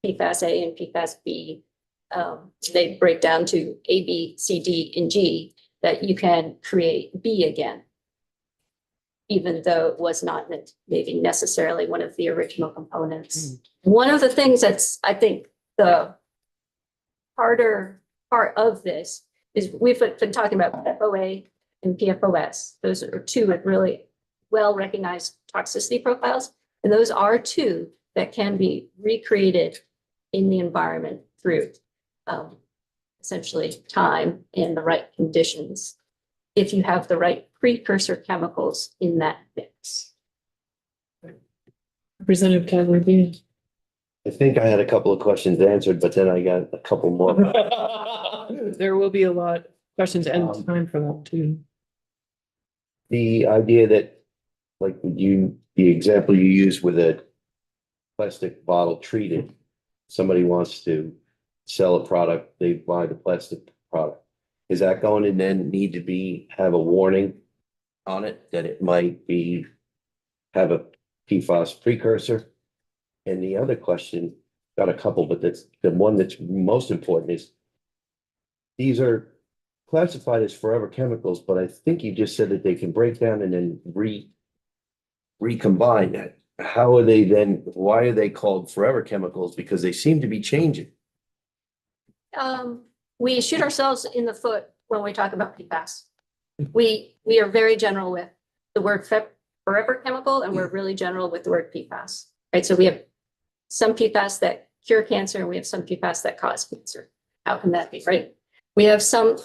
S1: PFAS A and PFAS B, they break down to A, B, C, D, and G, that you can create B again, even though it was not maybe necessarily one of the original components. One of the things that's, I think, the harder part of this is we've been talking about PFOA and PFOS. Those are two with really well-recognized toxicity profiles, and those are two that can be recreated in the environment through essentially time and the right conditions, if you have the right precursor chemicals in that mix.
S2: Representative Tyler Bean.
S6: I think I had a couple of questions answered, but then I got a couple more.
S2: There will be a lot of questions and time for that too.
S6: The idea that, like the example you use with a plastic bottle treated, somebody wants to sell a product, they buy the plastic product. Is that going to then need to have a warning on it that it might have a PFAS precursor? And the other question, got a couple, but that's the one that's most important is these are classified as forever chemicals, but I think you just said that they can break down and then recombine that. How are they then, why are they called forever chemicals? Because they seem to be changing.
S1: We shoot ourselves in the foot when we talk about PFAS. We are very general with the word forever chemical, and we're really general with the word PFAS, right? So we have some PFAS that cure cancer, and we have some PFAS that cause cancer. How can that be, right? We have some,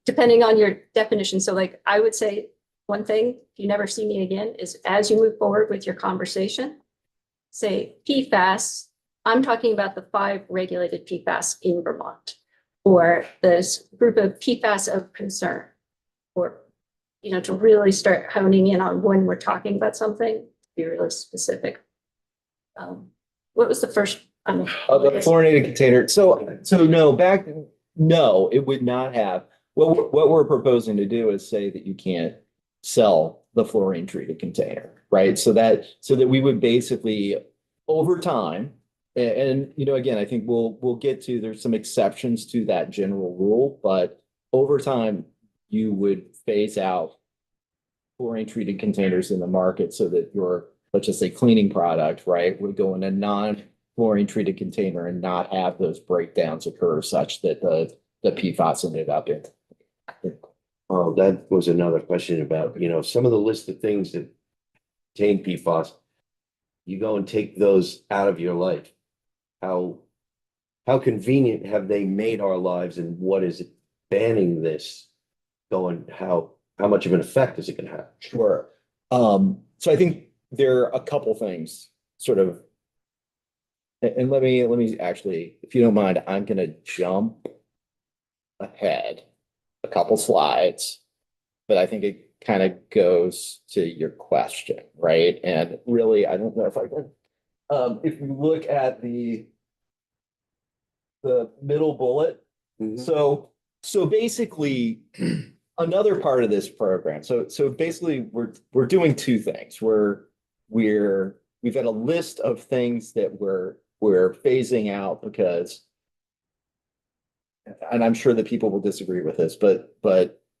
S1: depending on your definition. So like, I would say one thing, if you never see me again, is as you move forward with your conversation, say PFAS, I'm talking about the 5 regulated PFAS in Vermont, or this group of PFAS of concern, or, to really start honing in on when we're talking about something, be really specific. What was the first?
S3: the fluorinated container. So no, it would not have. What we're proposing to do is say that you can't sell the fluorine treated container, right? So that we would basically, over time, and again, I think we'll get to, there's some exceptions to that general rule, but over time, you would phase out fluorine treated containers in the market so that your, let's just say, cleaning product, right, would go in a non-fluorine treated container and not have those breakdowns occur such that the PFAS ended up in.
S6: Oh, that was another question about, some of the list of things that contain PFAS. You go and take those out of your life. How convenient have they made our lives, and what is it banning this going? How much of an effect is it going to have?
S3: Sure. So I think there are a couple things sort of, and let me actually, if you don't mind, I'm going to jump ahead a couple slides, but I think it kind of goes to your question, right? And really, I don't know if I can. If you look at the middle bullet, so basically, another part of this program. So basically, we're doing two things. We've got a list of things that we're phasing out because, and I'm sure that people will disagree with this, but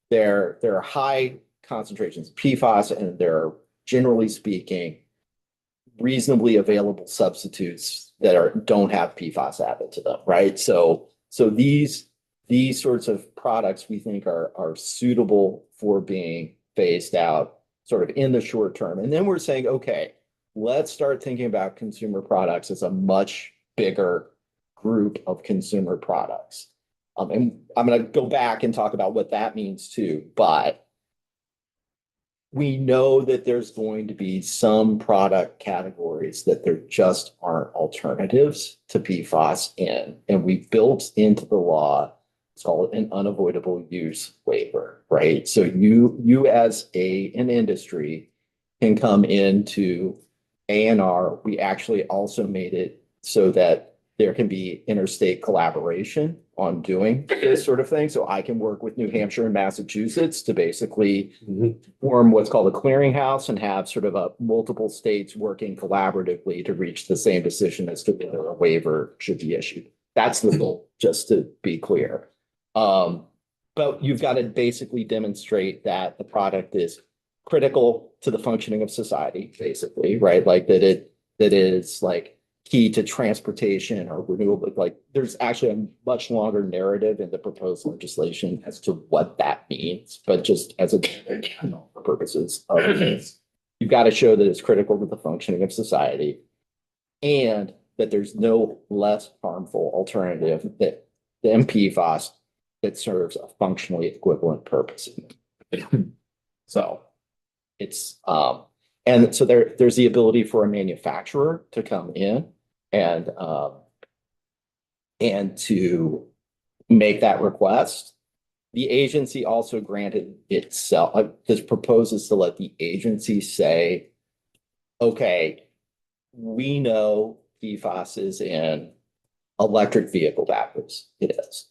S3: there are high concentrations of PFAS, and there are, generally speaking, reasonably available substitutes that don't have PFAS added to them, right? So So these sorts of products we think are suitable for being phased out sort of in the short term. And then we're saying, okay, let's start thinking about consumer products as a much bigger group of consumer products. And I'm going to go back and talk about what that means too, but we know that there's going to be some product categories that there just aren't alternatives to PFAS in. And we built into the law, it's called an unavoidable use waiver, right? So you as an industry can come into A&R. We actually also made it so that there can be interstate collaboration on doing this sort of thing. So I can work with New Hampshire and Massachusetts to basically form what's called a clearinghouse and have sort of a multiple states working collaboratively to reach the same decision as to whether a waiver should be issued. That's the goal, just to be clear. But you've got to basically demonstrate that the product is critical to the functioning of society, basically, right? Like that is like key to transportation or renewable, like there's actually a much longer narrative in the proposed legislation as to what that means, but just as a for purposes of this, you've got to show that it's critical to the functioning of society and that there's no less harmful alternative that the PFAS that serves a functionally equivalent purpose. So it's and so there's the ability for a manufacturer to come in and to make that request. The agency also granted itself, this proposes to let the agency say, okay, we know PFAS is in electric vehicle batteries. It is.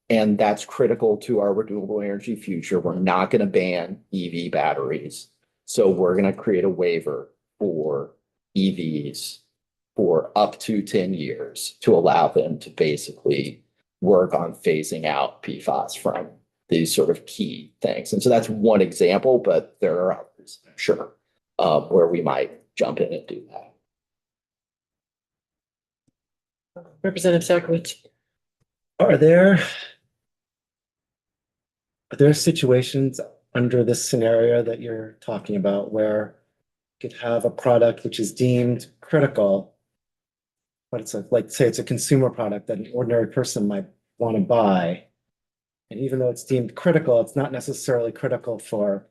S3: And that's critical to our renewable energy future. We're not going to ban EV batteries. So we're going to create a waiver for EVs for up to 10 years to allow them to basically work on phasing out PFAS from these sort of key things. And so that's one example, but there are others, I'm sure, where we might jump in and do that.
S2: Representative Sakowicz.
S7: Are there situations under this scenario that you're talking about where you could have a product which is deemed critical, but it's like say it's a consumer product that an ordinary person might want to buy, and even though it's deemed critical, it's not necessarily critical for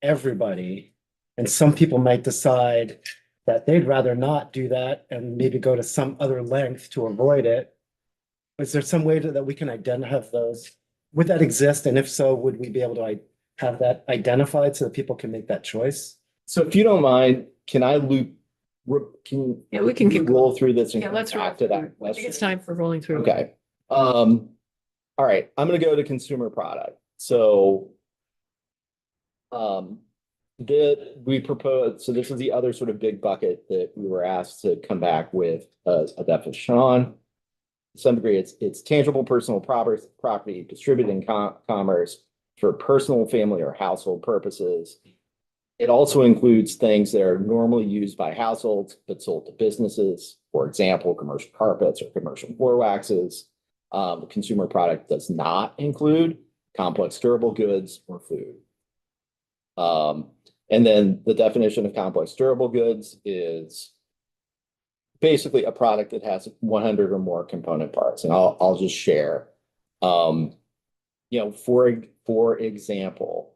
S7: everybody, and some people might decide that they'd rather not do that and maybe go to some other length to avoid it. Is there some way that we can identify those? Would that exist? And if so, would we be able to have that identified so that people can make that choice?
S3: So if you don't mind, can I
S2: Yeah, we can keep
S3: roll through this and
S2: Yeah,
S3: come
S2: let's roll
S3: back to
S2: through.
S3: that
S2: I
S3: question?
S2: think it's time for rolling through.
S3: Okay. All right, I'm gonna go to consumer product. So we proposed, so this is the other sort of big bucket that we were asked to come back with a definition on. To some degree, it's tangible personal property distributed in commerce for personal, family, or household purposes. It also includes things that are normally used by households but sold to businesses. For example, commercial carpets or commercial floor waxes. The consumer product does not include complex durable goods or food. And then the definition of complex durable goods is basically a product that has 100 or more component parts. And I'll just share, for example,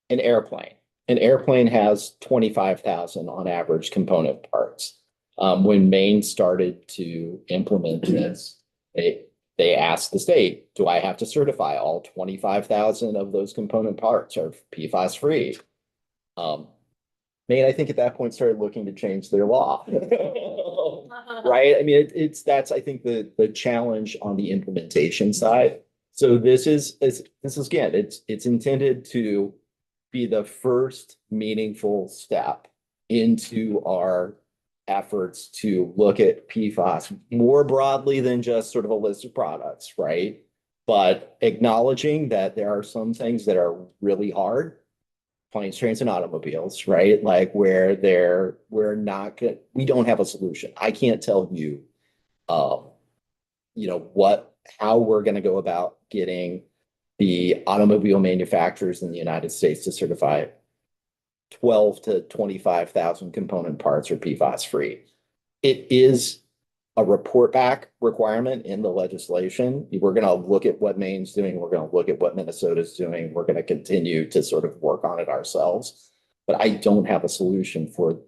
S3: an airplane has 25,000 on average component parts. When Maine started to implement this, they asked the state, do I have to certify all 25,000 of those component parts are PFAS free? Maine, I think at that point started looking to change their law. Right? I mean, that's, I think, the challenge on the implementation side. So this is again, it's intended to be the first meaningful step into our efforts to look at PFAS more broadly than just sort of a list of products, right? But acknowledging that there are some things that are really hard, planes, trains, and automobiles, right? Like where we don't have a solution. I can't tell you how we're gonna go about getting the automobile manufacturers in the United States to certify 12 to 25,000 component parts are PFAS free. It is a report back requirement in the legislation. We're going to look at what Maine's doing. We're going to look at what Minnesota's doing. We're going to continue to sort of work on it ourselves. But I don't have a solution for,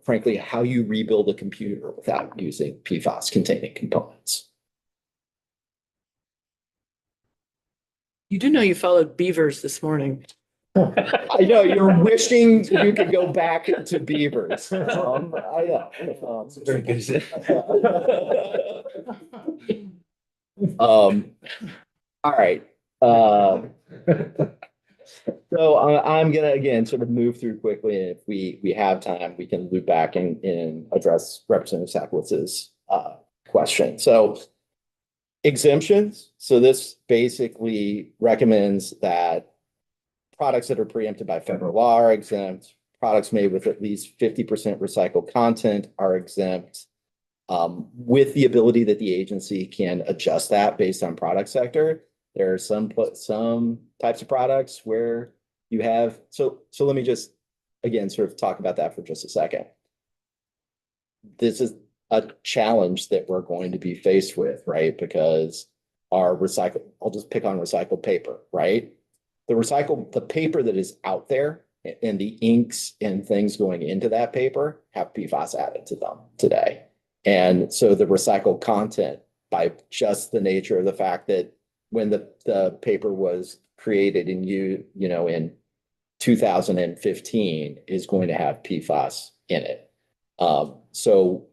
S3: frankly, how you rebuild a computer without using PFAS containing components.
S2: You do know you followed beavers this morning.
S3: I know you're wishing you could go back to beavers. I know.
S6: Very good.
S3: All right. So I'm gonna again sort of move through quickly, and if we have time, we can loop back and address Representative Sackwitz's question. So exemptions. So this basically recommends that products that are preempted by federal law are exempt. Products made with at least 50% recycled content are exempt, with the ability that the agency can adjust that based on product sector. There are some types of products where you have, so let me just, again, sort of talk about that for just a second. This is a challenge that we're going to be faced with, right? Because our I'll just pick on recycled paper, right? The paper that is out there and the inks and things going into that paper have PFAS added to them today. And so the recycled content, by just the nature of the fact that when the paper was created in in 2015, is going to have PFAS in it. So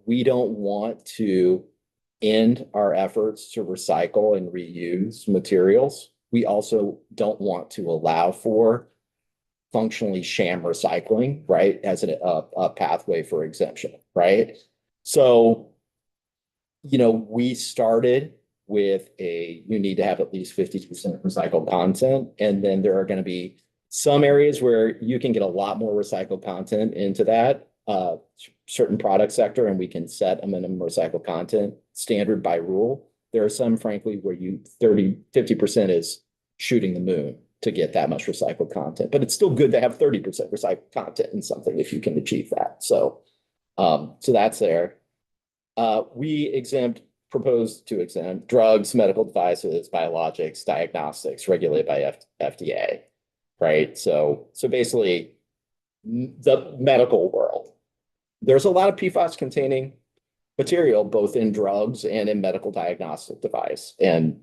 S3: we don't want to end our efforts to recycle and reuse materials. We also don't want to allow for functionally sham recycling, right, as a pathway for exemption, right? So, we started with you need to have at least 50% recycled content, and then there are going to be some areas where you can get a lot more recycled content into that certain product sector, and we can set a minimum recycled content standard by rule. There are some, frankly, where 50% is shooting the moon to get that much recycled content, but it's still good to have 30% recycled content in something if you can achieve that. So that's there. We propose to exempt drugs, medical devices, biologics, diagnostics regulated by FDA, right? So basically the medical world. There's a lot of PFAS containing material, both in drugs and in medical diagnostic device. And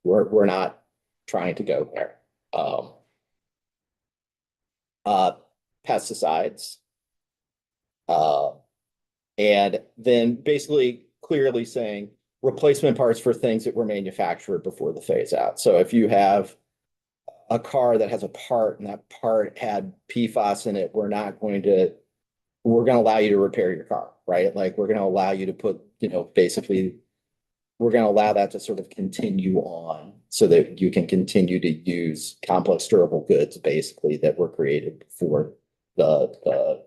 S3: we're not trying to go there. Pesticides. And then basically clearly saying replacement parts for things that were manufactured before the phase out. So if you have a car that has a part and that part had PFAS in it, we're going to allow you to repair your car, right? Like we're going to allow you to put, basically we're going to allow that to sort of continue on so that you can continue to use complex durable goods basically that were created before the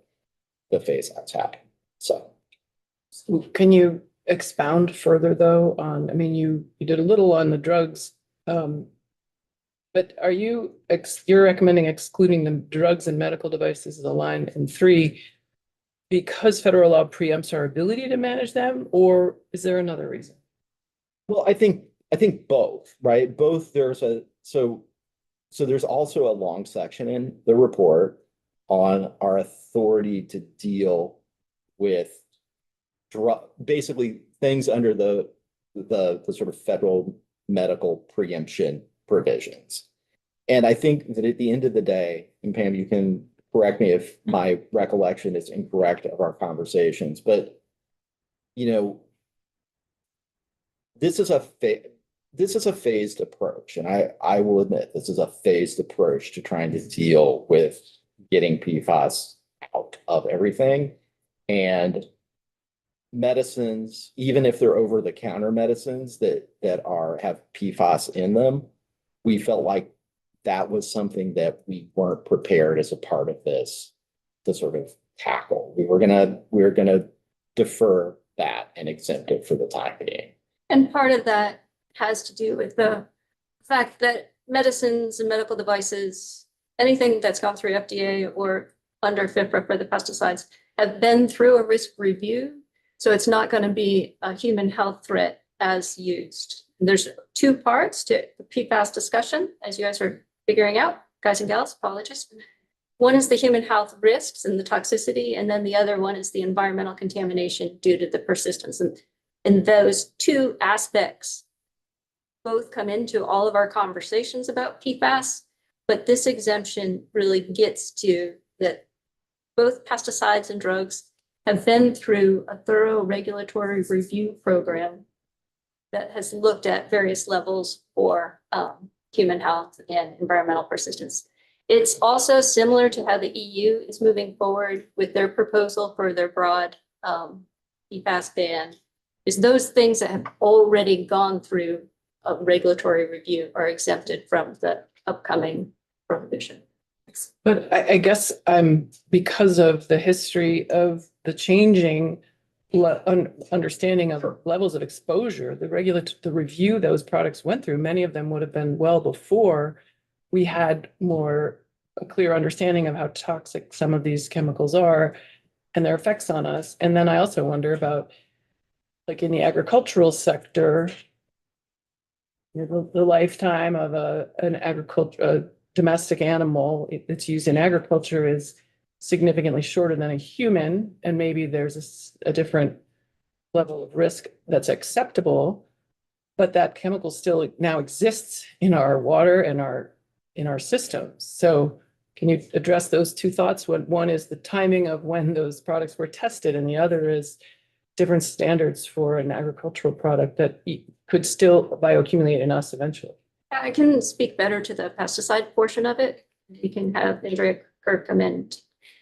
S3: phase outs happen. So
S2: can you expound further though on, you did a little on the drugs, but you're recommending excluding the drugs and medical devices as a line in 3 because federal law preempts our ability to manage them, or is there another reason?
S3: Well, I think both, right? Both so there's also a long section in the report on our authority to deal with basically things under the sort of federal medical preemption provisions. And I think that at the end of the day, and Pam, you can correct me if my recollection is incorrect of our conversations, but this is a phased approach. And I will admit this is a phased approach to trying to deal with getting PFAS out of everything. And medicines, even if they're over-the-counter medicines that have PFAS in them, we felt like that was something that we weren't prepared as a part of this to sort of tackle. We were gonna defer that and exempt it for the time being.
S1: And part of that has to do with the fact that medicines and medical devices, anything that's gone through FDA or under FIFRA for the pesticides, have been through a risk review. So it's not going to be a human health threat as used. There's two parts to the PFAS discussion, as you guys are figuring out, guys and gals, apologies. One is the human health risks and the toxicity, and then the other one is the environmental contamination due to the persistence. And those two aspects both come into all of our conversations about PFAS, but this exemption really gets to that both pesticides and drugs have been through a thorough regulatory review program that has looked at various levels for human health and environmental persistence. It's also similar to how the EU is moving forward with their proposal for their broad PFAS ban. Is those things that have already gone through a regulatory review are exempted from the upcoming prohibition.
S2: But I guess because of the history of the changing understanding of levels of exposure, the review those products went through, many of them would have been well before we had a clear understanding of how toxic some of these chemicals are and their effects on us. And then I also wonder about, like in the agricultural sector, the lifetime of a domestic animal that's used in agriculture is significantly shorter than a human, and maybe there's a different level of risk that's acceptable, but that chemical still now exists in our water and in our systems. So can you address those two thoughts? One is the timing of when those products were tested, and the other is different standards for an agricultural product that could still bioaccumulate in us eventually.
S1: I can speak better to the pesticide portion of it. We can have Andrea Kirk come in to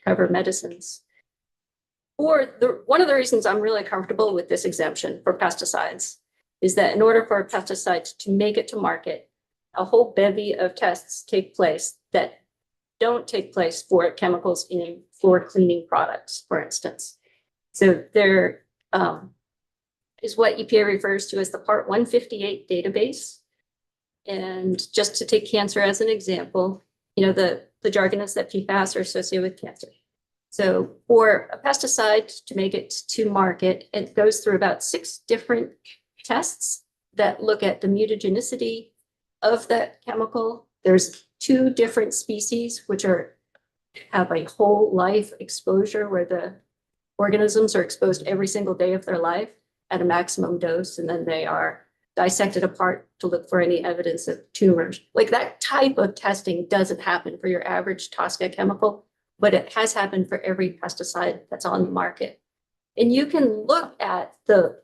S1: cover medicines. One of the reasons I'm really comfortable with this exemption for pesticides is that in order for a pesticide to make it to market, a whole bevy of tests take place that don't take place for chemicals in floor cleaning products, for instance. So there is what EPA refers to as the Part 158 database. And just to take cancer as an example, the jargon is that PFAS are associated with cancer. So for a pesticide to make it to market, it goes through about 6 different tests that look at the mutagenicity of that chemical. There's 2 different species which have a whole life exposure where the organisms are exposed every single day of their life at a maximum dose, and then they are dissected apart to look for any evidence of tumors. Like that type of testing doesn't happen for your average TSCA chemical, but it has happened for every pesticide that's on the market. And you can look at the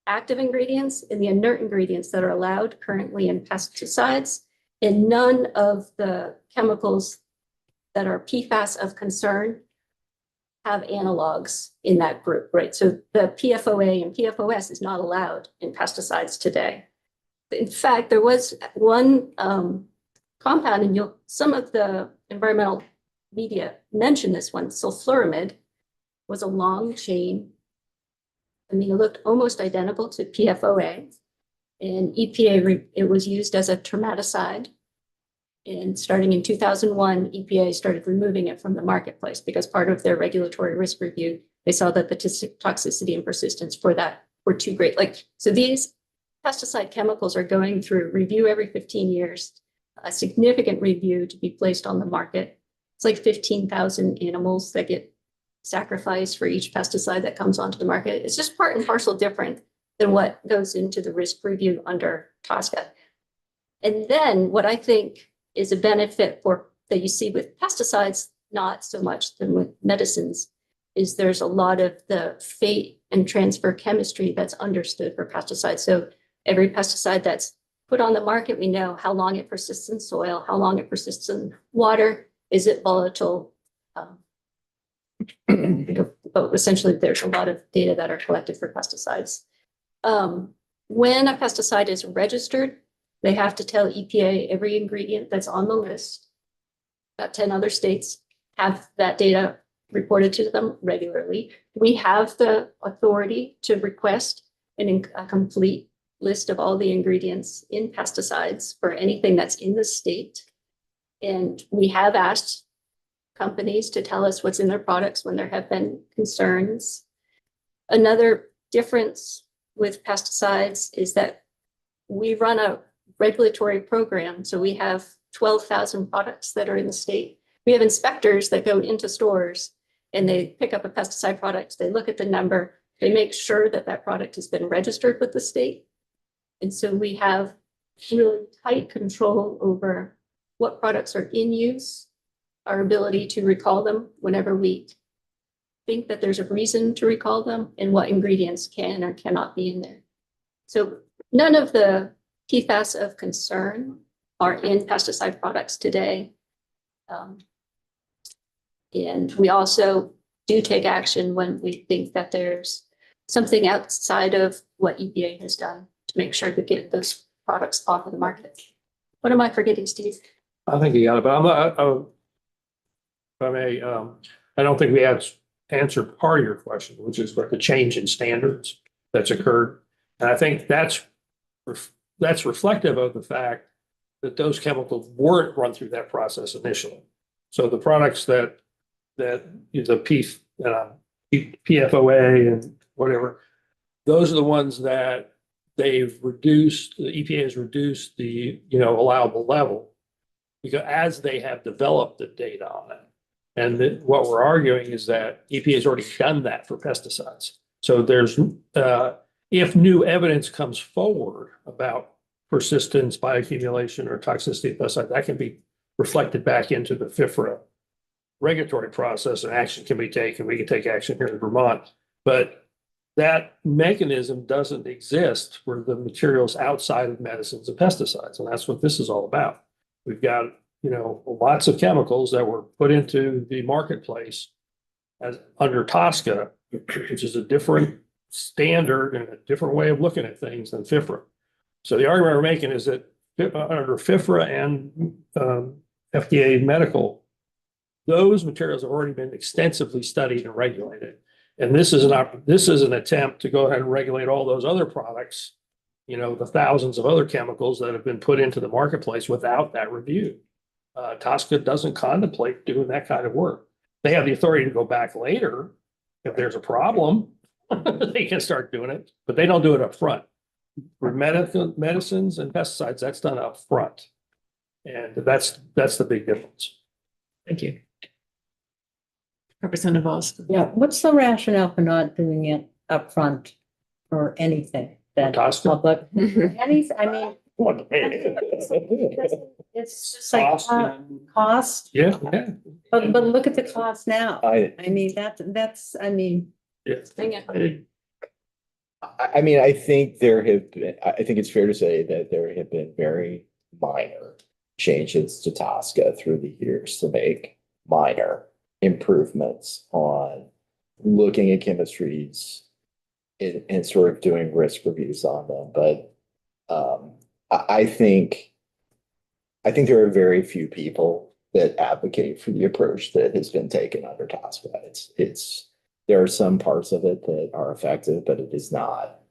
S1: active ingredients and the inert ingredients that are allowed currently in pesticides, and none of the chemicals that are PFAS of concern have analogs in that group, right? So the PFOA and PFOS is not allowed in pesticides today. In fact, there was one compound, and some of the environmental media mentioned this one, sulfuramide, was a long chain. I mean, it looked almost identical to PFOA. And EPA, it was used as a traumaticide. And starting in 2001, EPA started removing it from the marketplace because part of their regulatory risk review, they saw that the toxicity and persistence for that were too great. So these pesticide chemicals are going through review every 15 years, a significant review to be placed on the market. It's like 15,000 animals that get sacrificed for each pesticide that comes onto the market. It's just part and parcel different than what goes into the risk review under TSCA. And then what I think is a benefit that you see with pesticides, not so much than with medicines, is there's a lot of the fate and transfer chemistry that's understood for pesticides. So every pesticide that's put on the market, we know how long it persists in soil, how long it persists in water, is it volatile? But essentially, there's a lot of data that are collected for pesticides. When a pesticide is registered, they have to tell EPA every ingredient that's on the list. About 10 other states have that data reported to them regularly. We have the authority to request a complete list of all the ingredients in pesticides for anything that's in the state. And we have asked companies to tell us what's in their products when there have been concerns. Another difference with pesticides is that we run a regulatory program. So we have 12,000 products that are in the state. We have inspectors that go into stores and they pick up a pesticide product. They look at the number. They make sure that that product has been registered with the state. And so we have really tight control over what products are in use, our ability to recall them whenever we think that there's a reason to recall them, and what ingredients can or cannot be in there. So none of the PFAS of concern are in pesticide products today. And we also do take action when we think that there's something outside of what EPA has done to make sure to get those products off of the market. What am I forgetting, Steve?
S4: I think you got it, but I'm not, if I may, I don't think we answered part of your question, which is what the change in standards that's occurred. And I think that's reflective of the fact that those chemicals weren't run through that process initially. So the products that the PFOA and whatever, those are the ones that they've reduced, the EPA has reduced the, allowable level because as they have developed the data on it. And what we're arguing is that EPA has already done that for pesticides. So there's, if new evidence comes forward about persistence, bioaccumulation, or toxicity of pesticides, that can be reflected back into the FIFRA regulatory process, and action can be taken. We can take action here in Vermont, but that mechanism doesn't exist for the materials outside of medicines and pesticides, and that's what this is all about. We've got, lots of chemicals that were put into the marketplace as under TSCA, which is a different standard and a different way of looking at things than FIFRA. So the argument we're making is that under FIFRA and FDA medical, those materials have already been extensively studied and regulated. And this is an attempt to go ahead and regulate all those other products, the thousands of other chemicals that have been put into the marketplace without that review. TSCA doesn't contemplate doing that kind of work. They have the authority to go back later if there's a problem. They can start doing it, but they don't do it up front. For medicines and pesticides, that's done up front. And that's the big difference.
S2: Thank you. Representative Austin.
S5: Yeah, what's the rationale for not doing it upfront or anything that
S4: TSCA?
S5: public, anything, I mean, it's just like cost,
S4: Yeah.
S5: but look at the cost now. I mean, that's, I mean,
S1: Dang it.
S3: I think I think it's fair to say that there have been very minor changes to TSCA through the years to make minor improvements on looking at chemistries and sort of doing risk reviews on them. But I think there are very few people that advocate for the approach that has been taken under TSCA. There are some parts of it that are effective, but it is not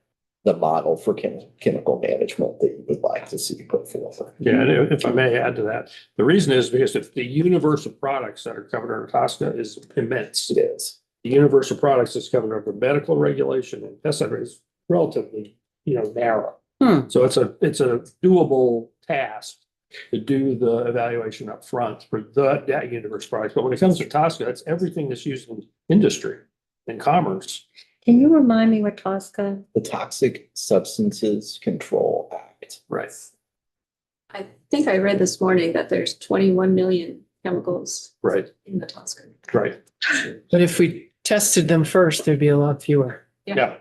S3: the model for chemical management that you would like to see put forward.
S4: Yeah, and if I may add to that, the reason is because if the universe of products that are covered under TSCA is immense.
S3: It is.
S4: The universe of products that's covered under medical regulation and pesticide is relatively, narrow. So it's a doable task to do the evaluation up front for that universe product. But when it comes to TSCA, that's everything that's used in industry and commerce.
S5: can you remind me what TSCA?
S3: The Toxic Substances Control Act.
S4: Right.
S1: I think I read this morning that there's 21 million chemicals
S4: Right.
S1: in the TSCA.
S4: Right.
S2: But if we tested them first, there'd be a lot fewer.
S4: Yeah.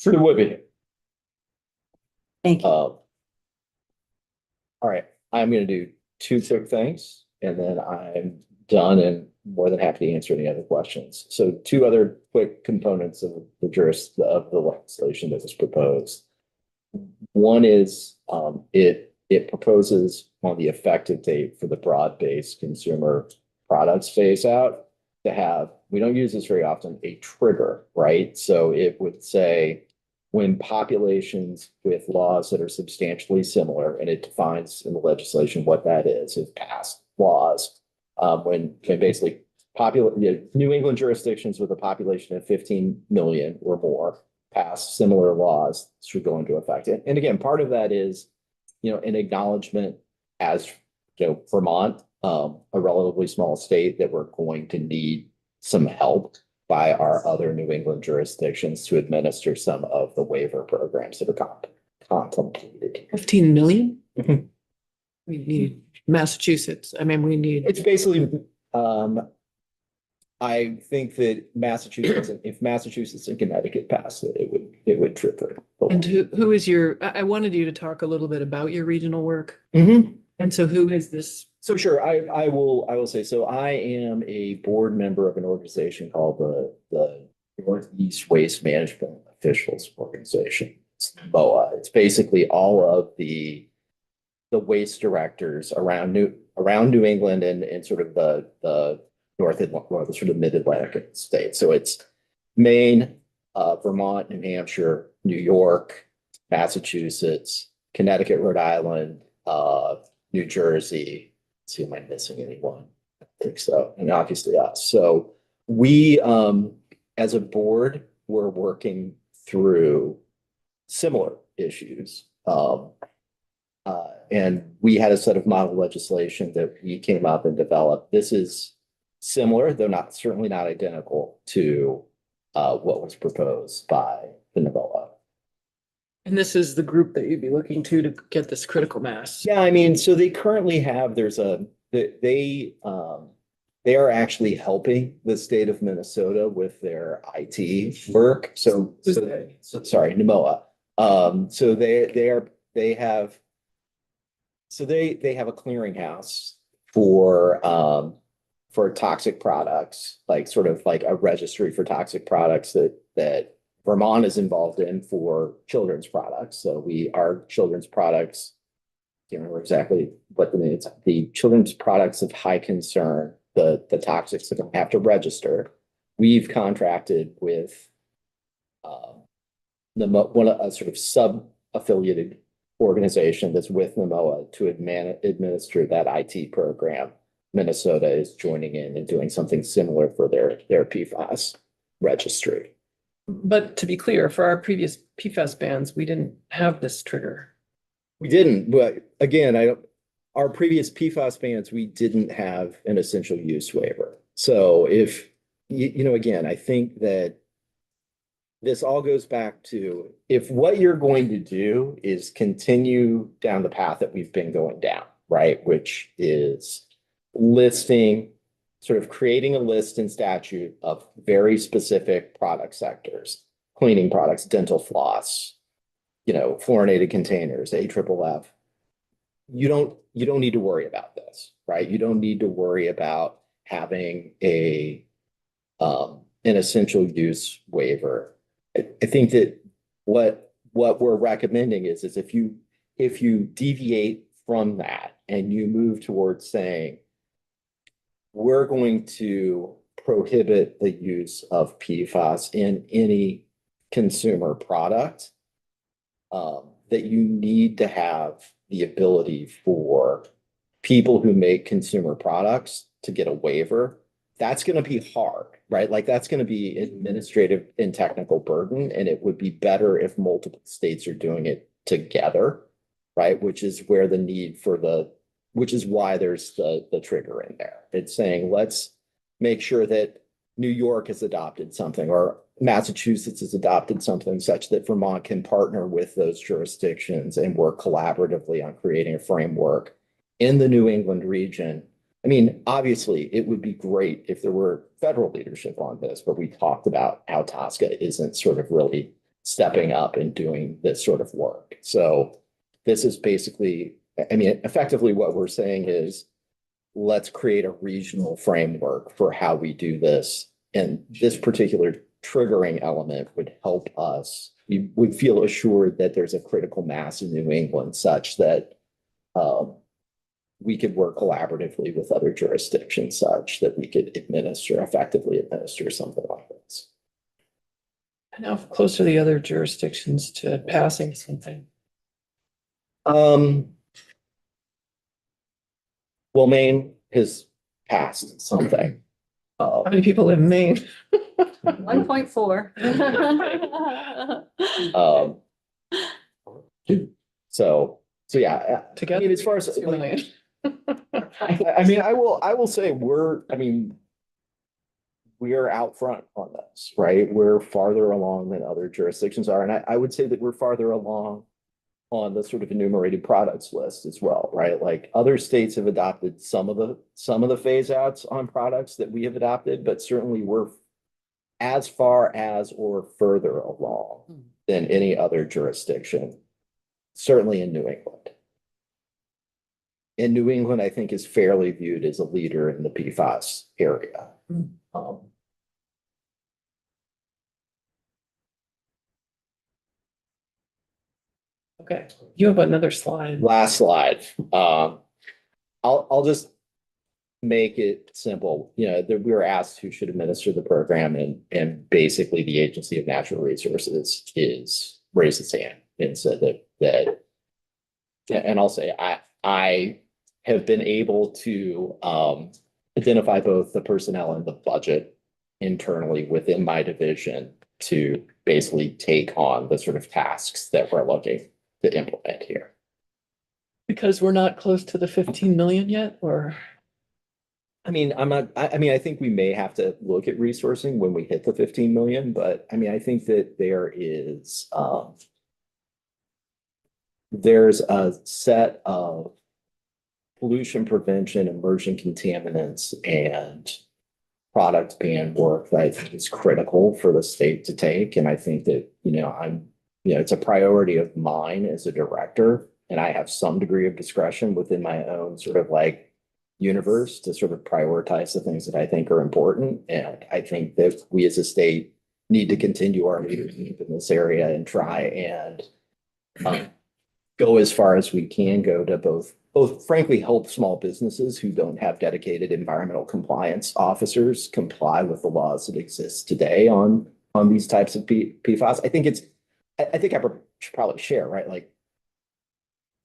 S3: It would be.
S5: Thank you.
S3: All right, I'm gonna do two quick things and then I'm done and more than happy to answer any other questions. So two other quick components of the legislation that was proposed. One is it proposes on the effective date for the broad-based consumer products phase out to have we don't use this very often, a trigger, right? So it would say when populations with laws that are substantially similar, and it defines in the legislation what that is, if passed laws, when basically New England jurisdictions with a population of 15 million or more pass similar laws should go into effect. And again, part of that is, an acknowledgement as, Vermont, a relatively small state, that we're going to need some help by our other New England jurisdictions to administer some of the waiver programs that are contemplated.
S2: 15 million?
S3: Mhm.
S2: We need Massachusetts. I mean, we need,
S3: It's basically, I think that Massachusetts, if Massachusetts and Connecticut passed it, it would trigger.
S2: and who is your, I wanted you to talk a little bit about your regional work.
S3: Mhm.
S2: And so who is this?
S3: So sure, I will say, so I am a board member of an organization called the Northeast Waste Management Officials Organization. It's NOAA. It's basically all of the waste directors around New England and sort of the sort of mid-Atlantic states. So it's Maine, Vermont, New Hampshire, New York, Massachusetts, Connecticut, Rhode Island, New Jersey. Let's see, am I missing anyone? I think so. And obviously us. So we, as a board, we're working through similar issues. And we had a set of model legislation that we came up and developed. This is similar, though certainly not identical to what was proposed by the NOAA.
S2: And this is the group that you'd be looking to get this critical mass.
S3: Yeah, I mean, so they currently have, they are actually helping the state of Minnesota with their IT work. So sorry, NMOA. So they have a clearinghouse for toxic products, like sort of like a registry for toxic products that Vermont is involved in for children's products. So our children's products, I can't remember exactly what the name is, the children's products of high concern, the toxics that don't have to register. We've contracted with a sort of sub-affiliated organization that's with NMOA to administer that IT program. Minnesota is joining in and doing something similar for their PFAS registry.
S2: But to be clear, for our previous PFAS bans, we didn't have this trigger.
S3: We didn't, but again, our previous PFAS bans, we didn't have an essential use waiver. So if, again, I think that this all goes back to, if what you're going to do is continue down the path that we've been going down, right? Which is sort of creating a list in statute of very specific product sectors, cleaning products, dental floss, fluorinated containers, AFFF. You don't need to worry about this, right? You don't need to worry about having an essential use waiver. I think that what we're recommending is if you deviate from that and you move towards saying, we're going to prohibit the use of PFAS in any consumer product, that you need to have the ability for people who make consumer products to get a waiver. That's going to be hard, right? Like that's going to be administrative and technical burden, and it would be better if multiple states are doing it together, right? Which is where the need which is why there's the trigger in there. It's saying, let's make sure that New York has adopted something or Massachusetts has adopted something such that Vermont can partner with those jurisdictions and work collaboratively on creating a framework in the New England region. I mean, obviously, it would be great if there were federal leadership on this, but we talked about how TSCA isn't sort of really stepping up and doing this sort of work. So this is basically, I mean, effectively what we're saying is, let's create a regional framework for how we do this. And this particular triggering element would help us. We would feel assured that there's a critical mass in New England such that we could work collaboratively with other jurisdictions such that we could effectively administer something like this.
S2: And how close are the other jurisdictions to passing something?
S3: Well, Maine has passed something.
S2: How many people live in Maine?
S1: 1.4.
S3: Um, so yeah, I
S2: Together?
S3: mean, as far as,
S2: 2 million.
S3: I mean, I will say we are out front on this, right? We're farther along than other jurisdictions are. And I would say that we're farther along on the sort of enumerated products list as well, right? Like other states have adopted some of the phase outs on products that we have adopted, but certainly we're as far as or further along than any other jurisdiction, certainly in New England. And New England, I think, is fairly viewed as a leader in the PFAS area.
S2: Okay, you have another slide.
S3: Last slide. I'll just make it simple. You know, that we were asked who should administer the program, and basically the Agency of Natural Resources is raised its hand and said that, and I'll say I have been able to identify both the personnel and the budget internally within my division to basically take on the sort of tasks that we're looking to implement here.
S2: Because we're not close to the 15 million yet, or?
S3: I mean, I think we may have to look at resourcing when we hit the 15 million, but I mean, I think that there's a set of pollution prevention, emerging contaminants, and product ban work that I think is critical for the state to take. And I think that, it's a priority of mine as a director, and I have some degree of discretion within my own sort of like universe to sort of prioritize the things that I think are important. And I think that we as a state need to continue our leadership in this area and try and go as far as we can go to both frankly help small businesses who don't have dedicated environmental compliance officers comply with the laws that exist today on these types of PFAS. I think I should probably share, right? Like,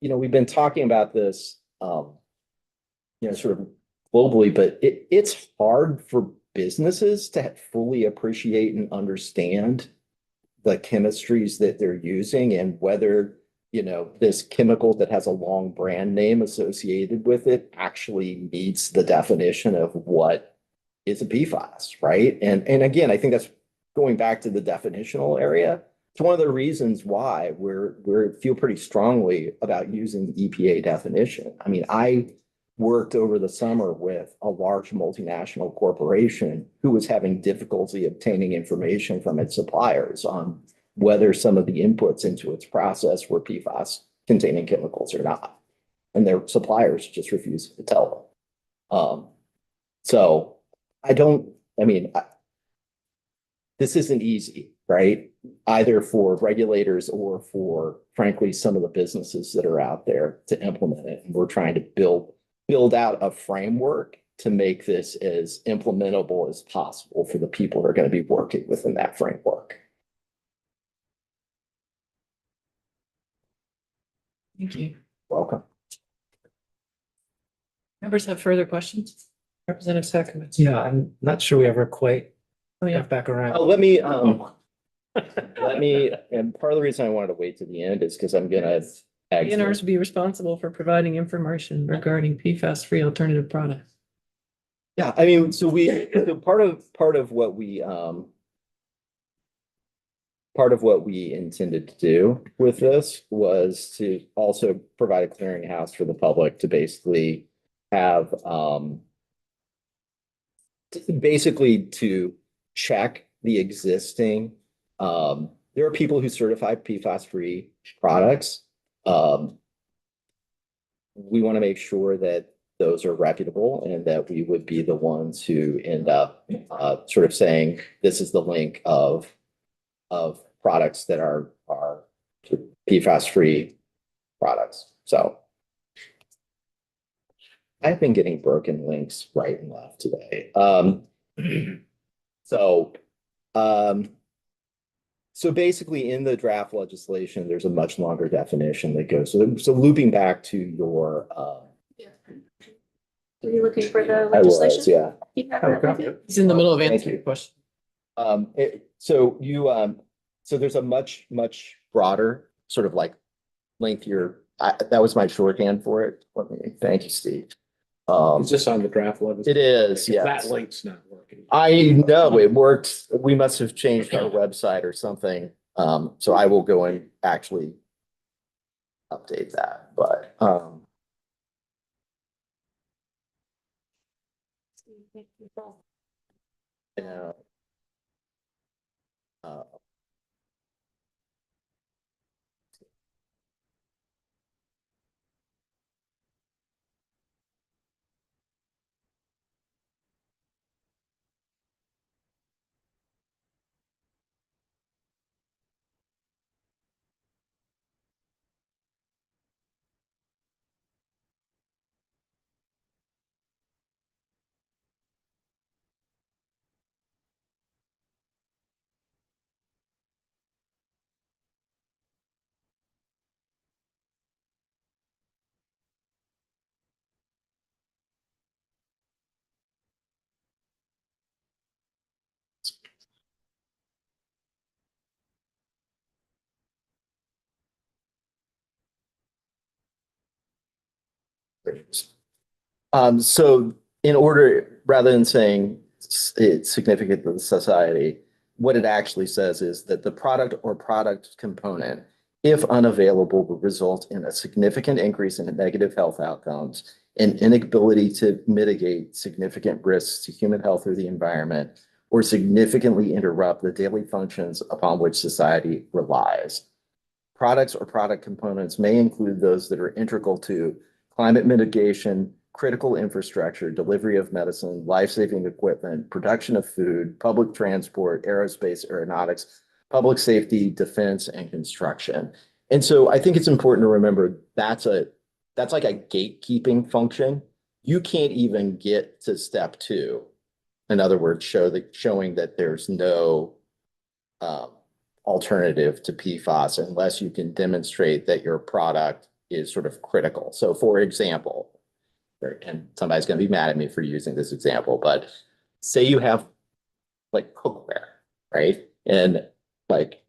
S3: we've been talking about this, sort of globally, but it's hard for businesses to fully appreciate and understand the chemistries that they're using and whether, this chemical that has a long brand name associated with it actually meets the definition of what is a PFAS, right? And again, I think that's going back to the definitional area. It's one of the reasons why we feel pretty strongly about using the EPA definition. I mean, I worked over the summer with a large multinational corporation who was having difficulty obtaining information from its suppliers on whether some of the inputs into its process were PFAS containing chemicals or not. And their suppliers just refused to tell them. So this isn't easy, right? Either for regulators or for, frankly, some of the businesses that are out there to implement it. And we're trying to build out a framework to make this as implementable as possible for the people who are going to be working within that framework.
S2: Thank you.
S3: Welcome.
S2: Members have further questions? Representative Sackovitz?
S7: Yeah, I'm not sure we ever quite
S2: Oh, yeah.
S7: got back around.
S3: Oh, let me, and part of the reason I wanted to wait to the end is because I'm gonna.
S2: PNRs be responsible for providing information regarding PFAS-free alternative products.
S3: Yeah, I mean, so part of what we intended to do with this was to also provide a clearinghouse for the public to basically have, to check the existing, there are people who certify PFAS-free products. We want to make sure that those are reputable and that we would be the ones who end up sort of saying, this is the link of products that are PFAS-free products. So. I've been getting broken links right and left today. So, um, so basically in the draft legislation, there's a much longer definition that goes, so looping back to your,
S1: Are you looking for the
S3: I
S1: legislation?
S3: was, yeah.
S1: You have that with you?
S2: He's in the middle of
S3: Thank
S2: answering
S3: you.
S2: the question.
S3: So there's a much broader sort of like lengthier, that was my shorthand for it. Thank you, Steve.
S8: Is this on the draft level?
S3: It is, yeah.
S8: That link's not working.
S3: I know it worked. We must have changed our website or something. So I will go and actually update that, but, yeah. Uh, So in order, rather than saying it's significant to the society, what it actually says is that the product or product component, if unavailable, will result in a significant increase in negative health outcomes and inability to mitigate significant risks to human health or the environment, or significantly interrupt the daily functions upon which society relies. Products or product components may include those that are integral to climate mitigation, critical infrastructure, delivery of medicine, life-saving equipment, production of food, public transport, aerospace, aeronautics, public safety, defense, and construction. And so I think it's important to remember that's like a gatekeeping function. You can't even get to step two. In other words, showing that there's no alternative to PFAS unless you can demonstrate that your product is sort of critical. So for example, and somebody's going to be mad at me for using this example, but say you have like cookware, right? And like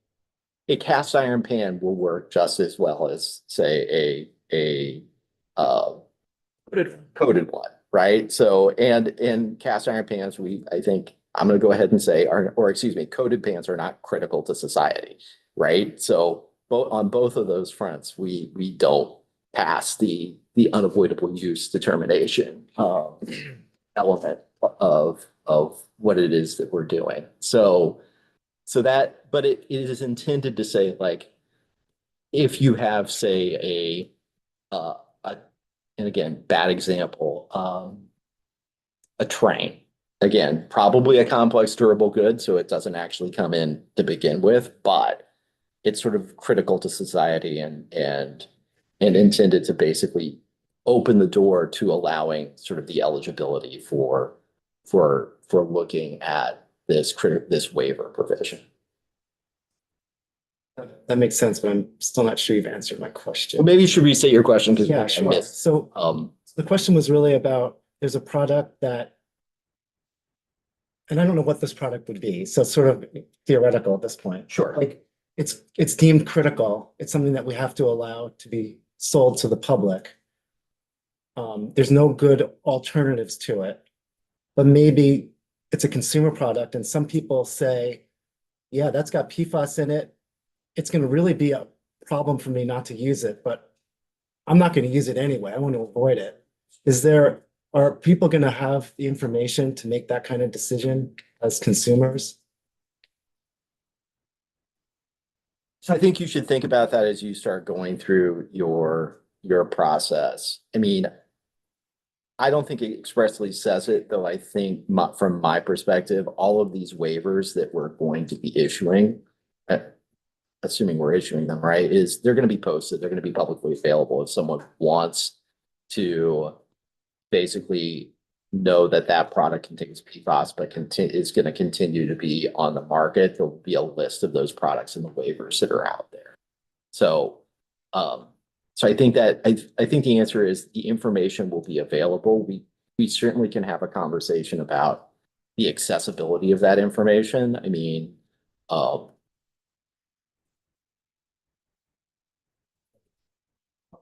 S3: a cast iron pan will work just as well as say a coated one, right? So and in cast iron pans, I think I'm going to go ahead and say, or excuse me, coated pans are not critical to society, right? So on both of those fronts, we don't pass the unavoidable use determination element of what it is that we're doing. So that, but it is intended to say like, if you have say and again, bad example, a train. Again, probably a complex durable good, so it doesn't actually come in to begin with, but it's sort of critical to society and intended to basically open the door to allowing sort of the eligibility for looking at this waiver provision.
S7: That makes sense, but I'm still not sure you've answered my question.
S3: Well, maybe you should restate your question because
S7: Yeah,
S3: I
S7: sure.
S3: missed.
S7: So the question was really about, there's a product that, and I don't know what this product would be, so it's sort of theoretical at this point.
S3: Sure.
S7: Like, it's deemed critical. It's something that we have to allow to be sold to the public. There's no good alternatives to it, but maybe it's a consumer product and some people say, yeah, that's got PFAS in it. It's going to really be a problem for me not to use it, but I'm not going to use it anyway. I want to avoid it. Are people going to have the information to make that kind of decision as consumers?
S3: So I think you should think about that as you start going through your process. I mean, I don't think it expressly says it, though I think from my perspective, all of these waivers that we're going to be issuing, assuming we're issuing them, right, is they're going to be posted, they're going to be publicly available if someone wants to basically know that that product contains PFAS, but is going to continue to be on the market. There'll be a list of those products in the waivers that are out there. So, so I think that I think the answer is the information will be available. We certainly can have a conversation about the accessibility of that information. I mean,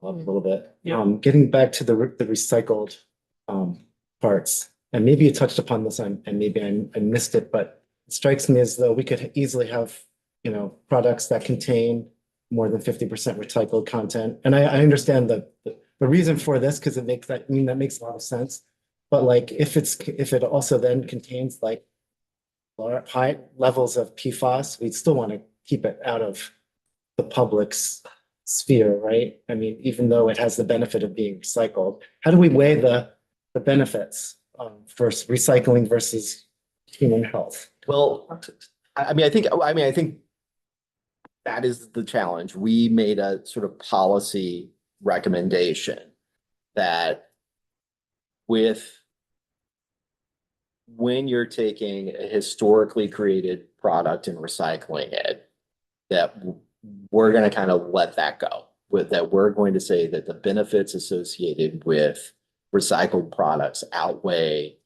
S7: A little bit.
S2: Yeah.
S7: Getting back to the recycled parts, and maybe you touched upon this and maybe I missed it, but it strikes me as though we could easily have, you know, products that contain more than 50% recycled content. And I understand the reason for this, because it makes that, I mean, that makes a lot of sense. But like if it also then contains like high levels of PFAS, we'd still want to keep it out of the public's sphere, right? I mean, even though it has the benefit of being recycled, how do we weigh the benefits for recycling versus human health?
S3: well, I mean, I think that is the challenge. We made a sort of policy recommendation that when you're taking a historically created product and recycling it, that we're going to kind of let that go. With that, we're going to say that the benefits associated with recycled products outweigh,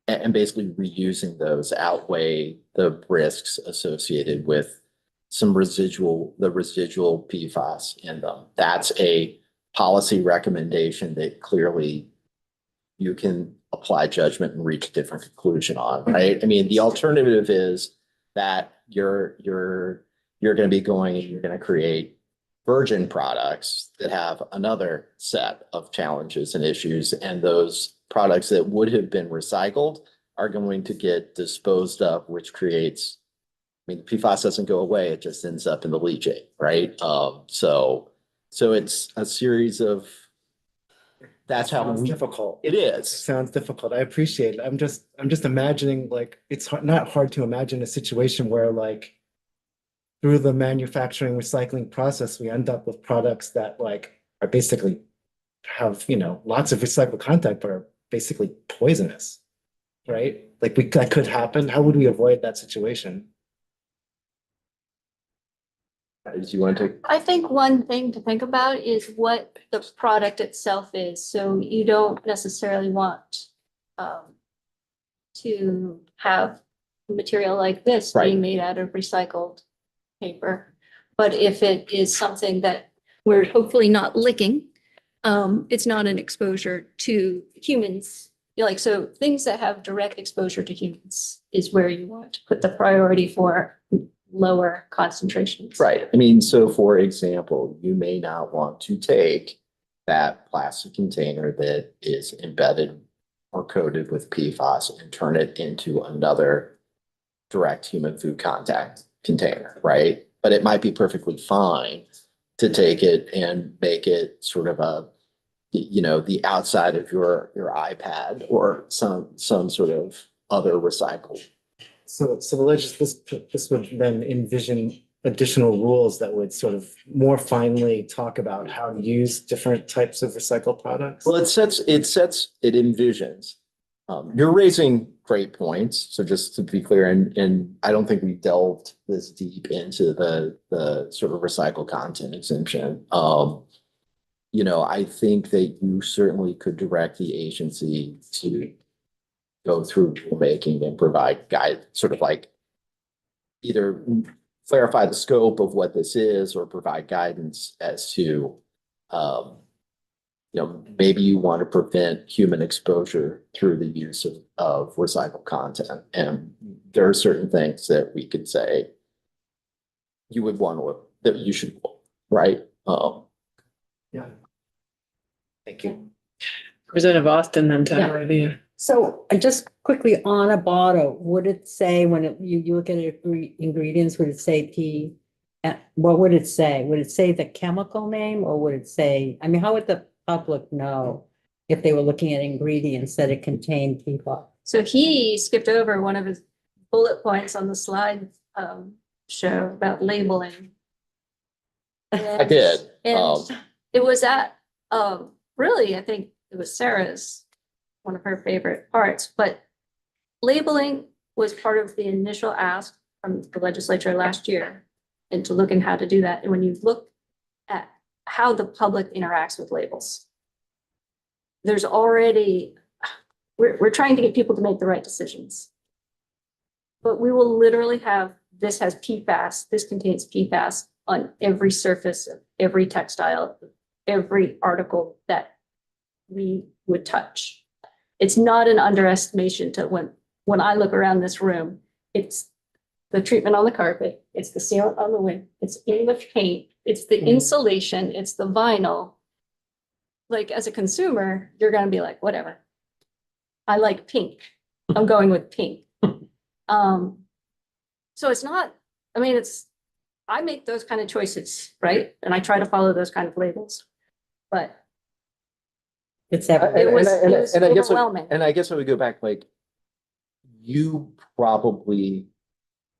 S3: and basically reusing those outweigh the risks associated with the residual PFAS in them. That's a policy recommendation that clearly you can apply judgment and reach a different conclusion on, right? I mean, the alternative is that you're going to be going and you're going to create virgin products that have another set of challenges and issues, and those products that would have been recycled are going to get disposed of, which creates, I mean, PFAS doesn't go away, it just ends up in the leachate, right? So it's a series of, that's how
S7: Sounds difficult.
S3: it is.
S7: Sounds difficult. I appreciate it. I'm just imagining, like, it's not hard to imagine a situation where, like, through the manufacturing recycling process, we end up with products that like are basically have, you know, lots of recycled content, but are basically poisonous, right? Like that could happen. How would we avoid that situation?
S3: Do you want to?
S1: I think one thing to think about is what the product itself is. So you don't necessarily want to have material like this
S3: Right.
S1: being made out of recycled paper. But if it is something that we're hopefully not licking, it's not an exposure to humans. Like, so things that have direct exposure to humans is where you want to put the priority for lower concentrations.
S3: Right. I mean, so for example, you may not want to take that plastic container that is embedded or coated with PFAS and turn it into another direct human food contact container, right? But it might be perfectly fine to take it and make it sort of a, you know, the outside of your iPad or some sort of other recycled.
S7: So this would then envision additional rules that would sort of more finely talk about how to use different types of recycled products.
S3: Well, it envisions. You're raising great points. So just to be clear, and I don't think we delved this deep into the sort of recycled content exemption. You know, I think that you certainly could direct the agency to go through rulemaking and provide guide, sort of like either clarify the scope of what this is or provide guidance as to, you know, maybe you want to prevent human exposure through the use of recycled content. And there are certain things that we could say you would want to, that you should, right?
S7: Yeah. Thank you.
S2: Representative Austin, then
S5: Yeah.
S2: Tyler Levy.
S5: So I just quickly on a bottle, would it say when you look at ingredients, would it say what would it say? Would it say the chemical name or would it say, I mean, how would the public know if they were looking at ingredients that it contained PFAS?
S1: So he skipped over one of his bullet points on the slide show about labeling.
S3: I did.
S1: And it was at, really, I think it was Sarah's one of her favorite parts, but labeling was part of the initial ask from the legislature last year into looking how to do that. And when you look at how the public interacts with labels, there's already, we're trying to get people to make the right decisions. But we will literally have, this has PFAS, this contains PFAS on every surface of every textile, every article that we would touch. It's not an underestimation to when I look around this room, it's the treatment on the carpet, it's the sealant on the wind, it's in the paint, it's the insulation, it's the vinyl. Like as a consumer, you're gonna be like, whatever. I like pink. I'm going with pink. So it's not, I mean, I make those kind of choices, right? And I try to follow those kind of labels. But
S5: It's everywhere.
S1: it was
S3: And I guess,
S1: overwhelming.
S3: and I guess I would go back, like, you probably,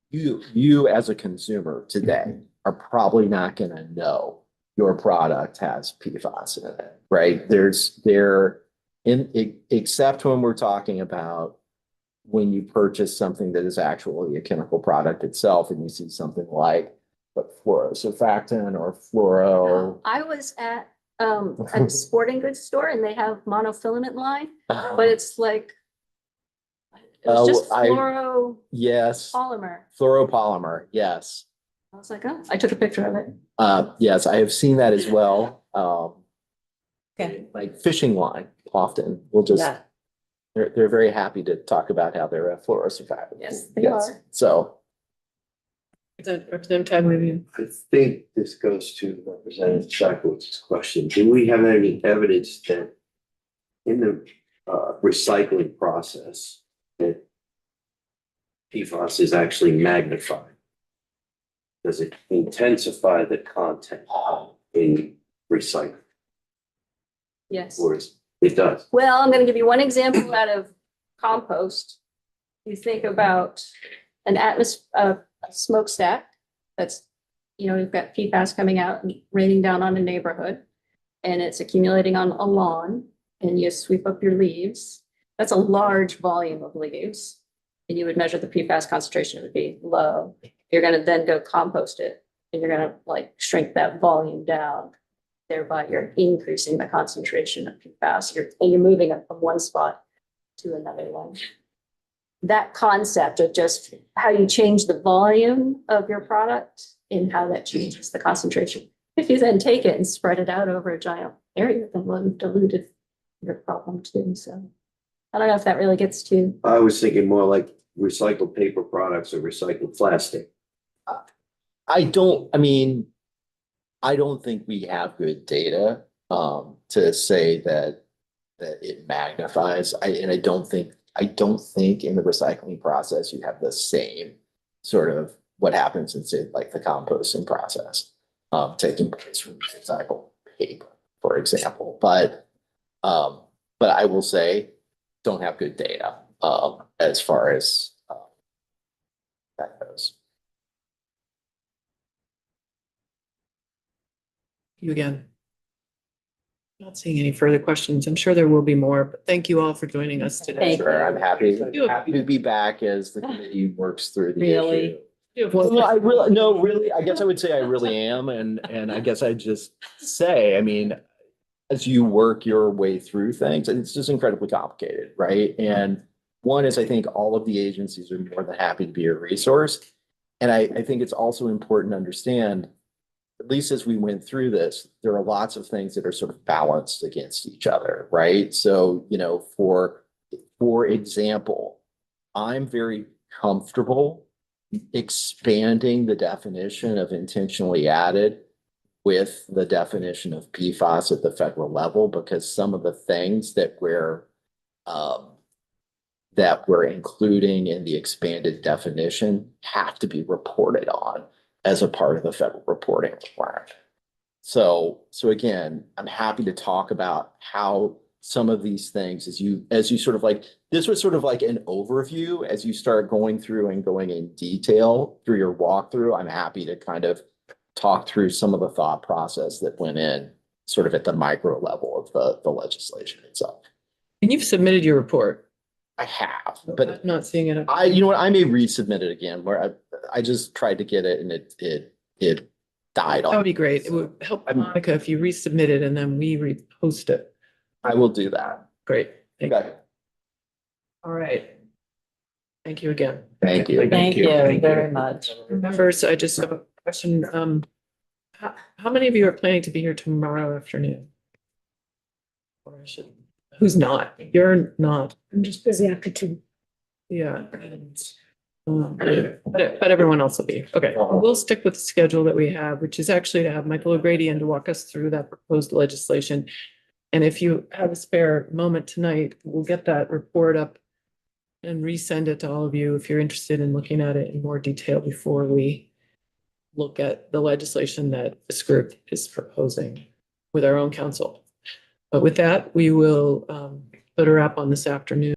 S3: you as a consumer today are probably not gonna know your product has PFAS in it, right? Except when we're talking about when you purchase something that is actually a chemical product itself and you see something like fluorosurfactant or fluoro.
S1: I was at a sporting goods store and they have monofilament line, but it's like, it was just fluoropolymer.
S3: Yes, fluoropolymer, yes.
S1: I was like, oh, I took a picture of it.
S3: Yes, I have seen that as well.
S5: Okay.
S3: Like fishing line often will just,
S5: Yeah.
S3: they're very happy to talk about how they're a fluorosurfactant.
S1: Yes, they are.
S3: So,
S2: Representative Taglevian.
S6: I think this goes to Representative Shackleton's question. Do we have any evidence that in the recycling process that PFAS is actually magnified? Does it intensify the content in recycling?
S1: Yes.
S6: Or it does?
S1: Well, I'm gonna give you one example out of compost. You think about an a smokestack that's, you've got PFAS coming out and raining down on a neighborhood and it's accumulating on a lawn and you sweep up your leaves. That's a large volume of leaves. And you would measure the PFAS concentration, it would be low. You're gonna then go compost it and you're gonna like shrink that volume down. Thereby you're increasing the concentration of PFAS. You're moving it from one spot to another one. That concept of just how you change the volume of your product and how that changes the concentration. If you then take it and spread it out over a giant area, then you've diluted your problem too. So I don't know if that really gets to.
S6: I was thinking more like recycled paper products or recycled plastic.
S3: I don't think we have good data to say that it magnifies. I don't think in the recycling process you have the same sort of what happens in, say, like the composting process taking place from recycled paper, for example. But I will say don't have good data as far as that goes.
S2: You again. Not seeing any further questions. I'm sure there will be more, but thank you all for joining us today.
S5: Thank
S3: Sure, I'm happy
S2: You-
S3: to be back as the committee works through the
S5: Really?
S3: issue.
S2: You have one-
S3: Well, really, I guess I would say I really am, and I guess I'd just say, as you work your way through things, and it's just incredibly complicated, right? And one is, I think all of the agencies are more than happy to be a resource. And I think it's also important to understand, at least as we went through this, there are lots of things that are sort of balanced against each other, right? So, for example, I'm very comfortable expanding the definition of intentionally added with the definition of PFAS at the federal level, because some of the things that we're including in the expanded definition have to be reported on as a part of the federal reporting requirement. So again, I'm happy to talk about how some of these things, as you sort of like, this was sort of like an overview. As you start going through and going in detail through your walkthrough, I'm happy to kind of talk through some of the thought process that went in sort of at the micro level of the legislation itself.
S2: And you've submitted your report,
S3: I have,
S2: but
S3: but
S2: I'm not seeing it.
S3: you know what, I may resubmit it again where I just tried to get it and it died
S2: That would
S3: on.
S2: be great. It would help
S3: I'm-
S2: Monica if you resubmit it and then we repost it.
S3: I will do that.
S2: Great. Thank you.
S3: Okay.
S2: All right. Thank you again.
S3: Thank you.
S5: Thank you very much.
S2: Members, I just have a question. How many of you are planning to be here tomorrow afternoon? Or I should, who's not? You're not.
S9: I'm just busy after 2.
S2: Yeah. But everyone else will be. Okay, we'll stick with the schedule that we have, which is actually to have Michael O'Grady in to walk us through that proposed legislation. And if you have a spare moment tonight, we'll get that report up and resend it to all of you if you're interested in looking at it in more detail before we look at the legislation that this group is proposing with our own council. But with that, we will put a wrap on this afternoon.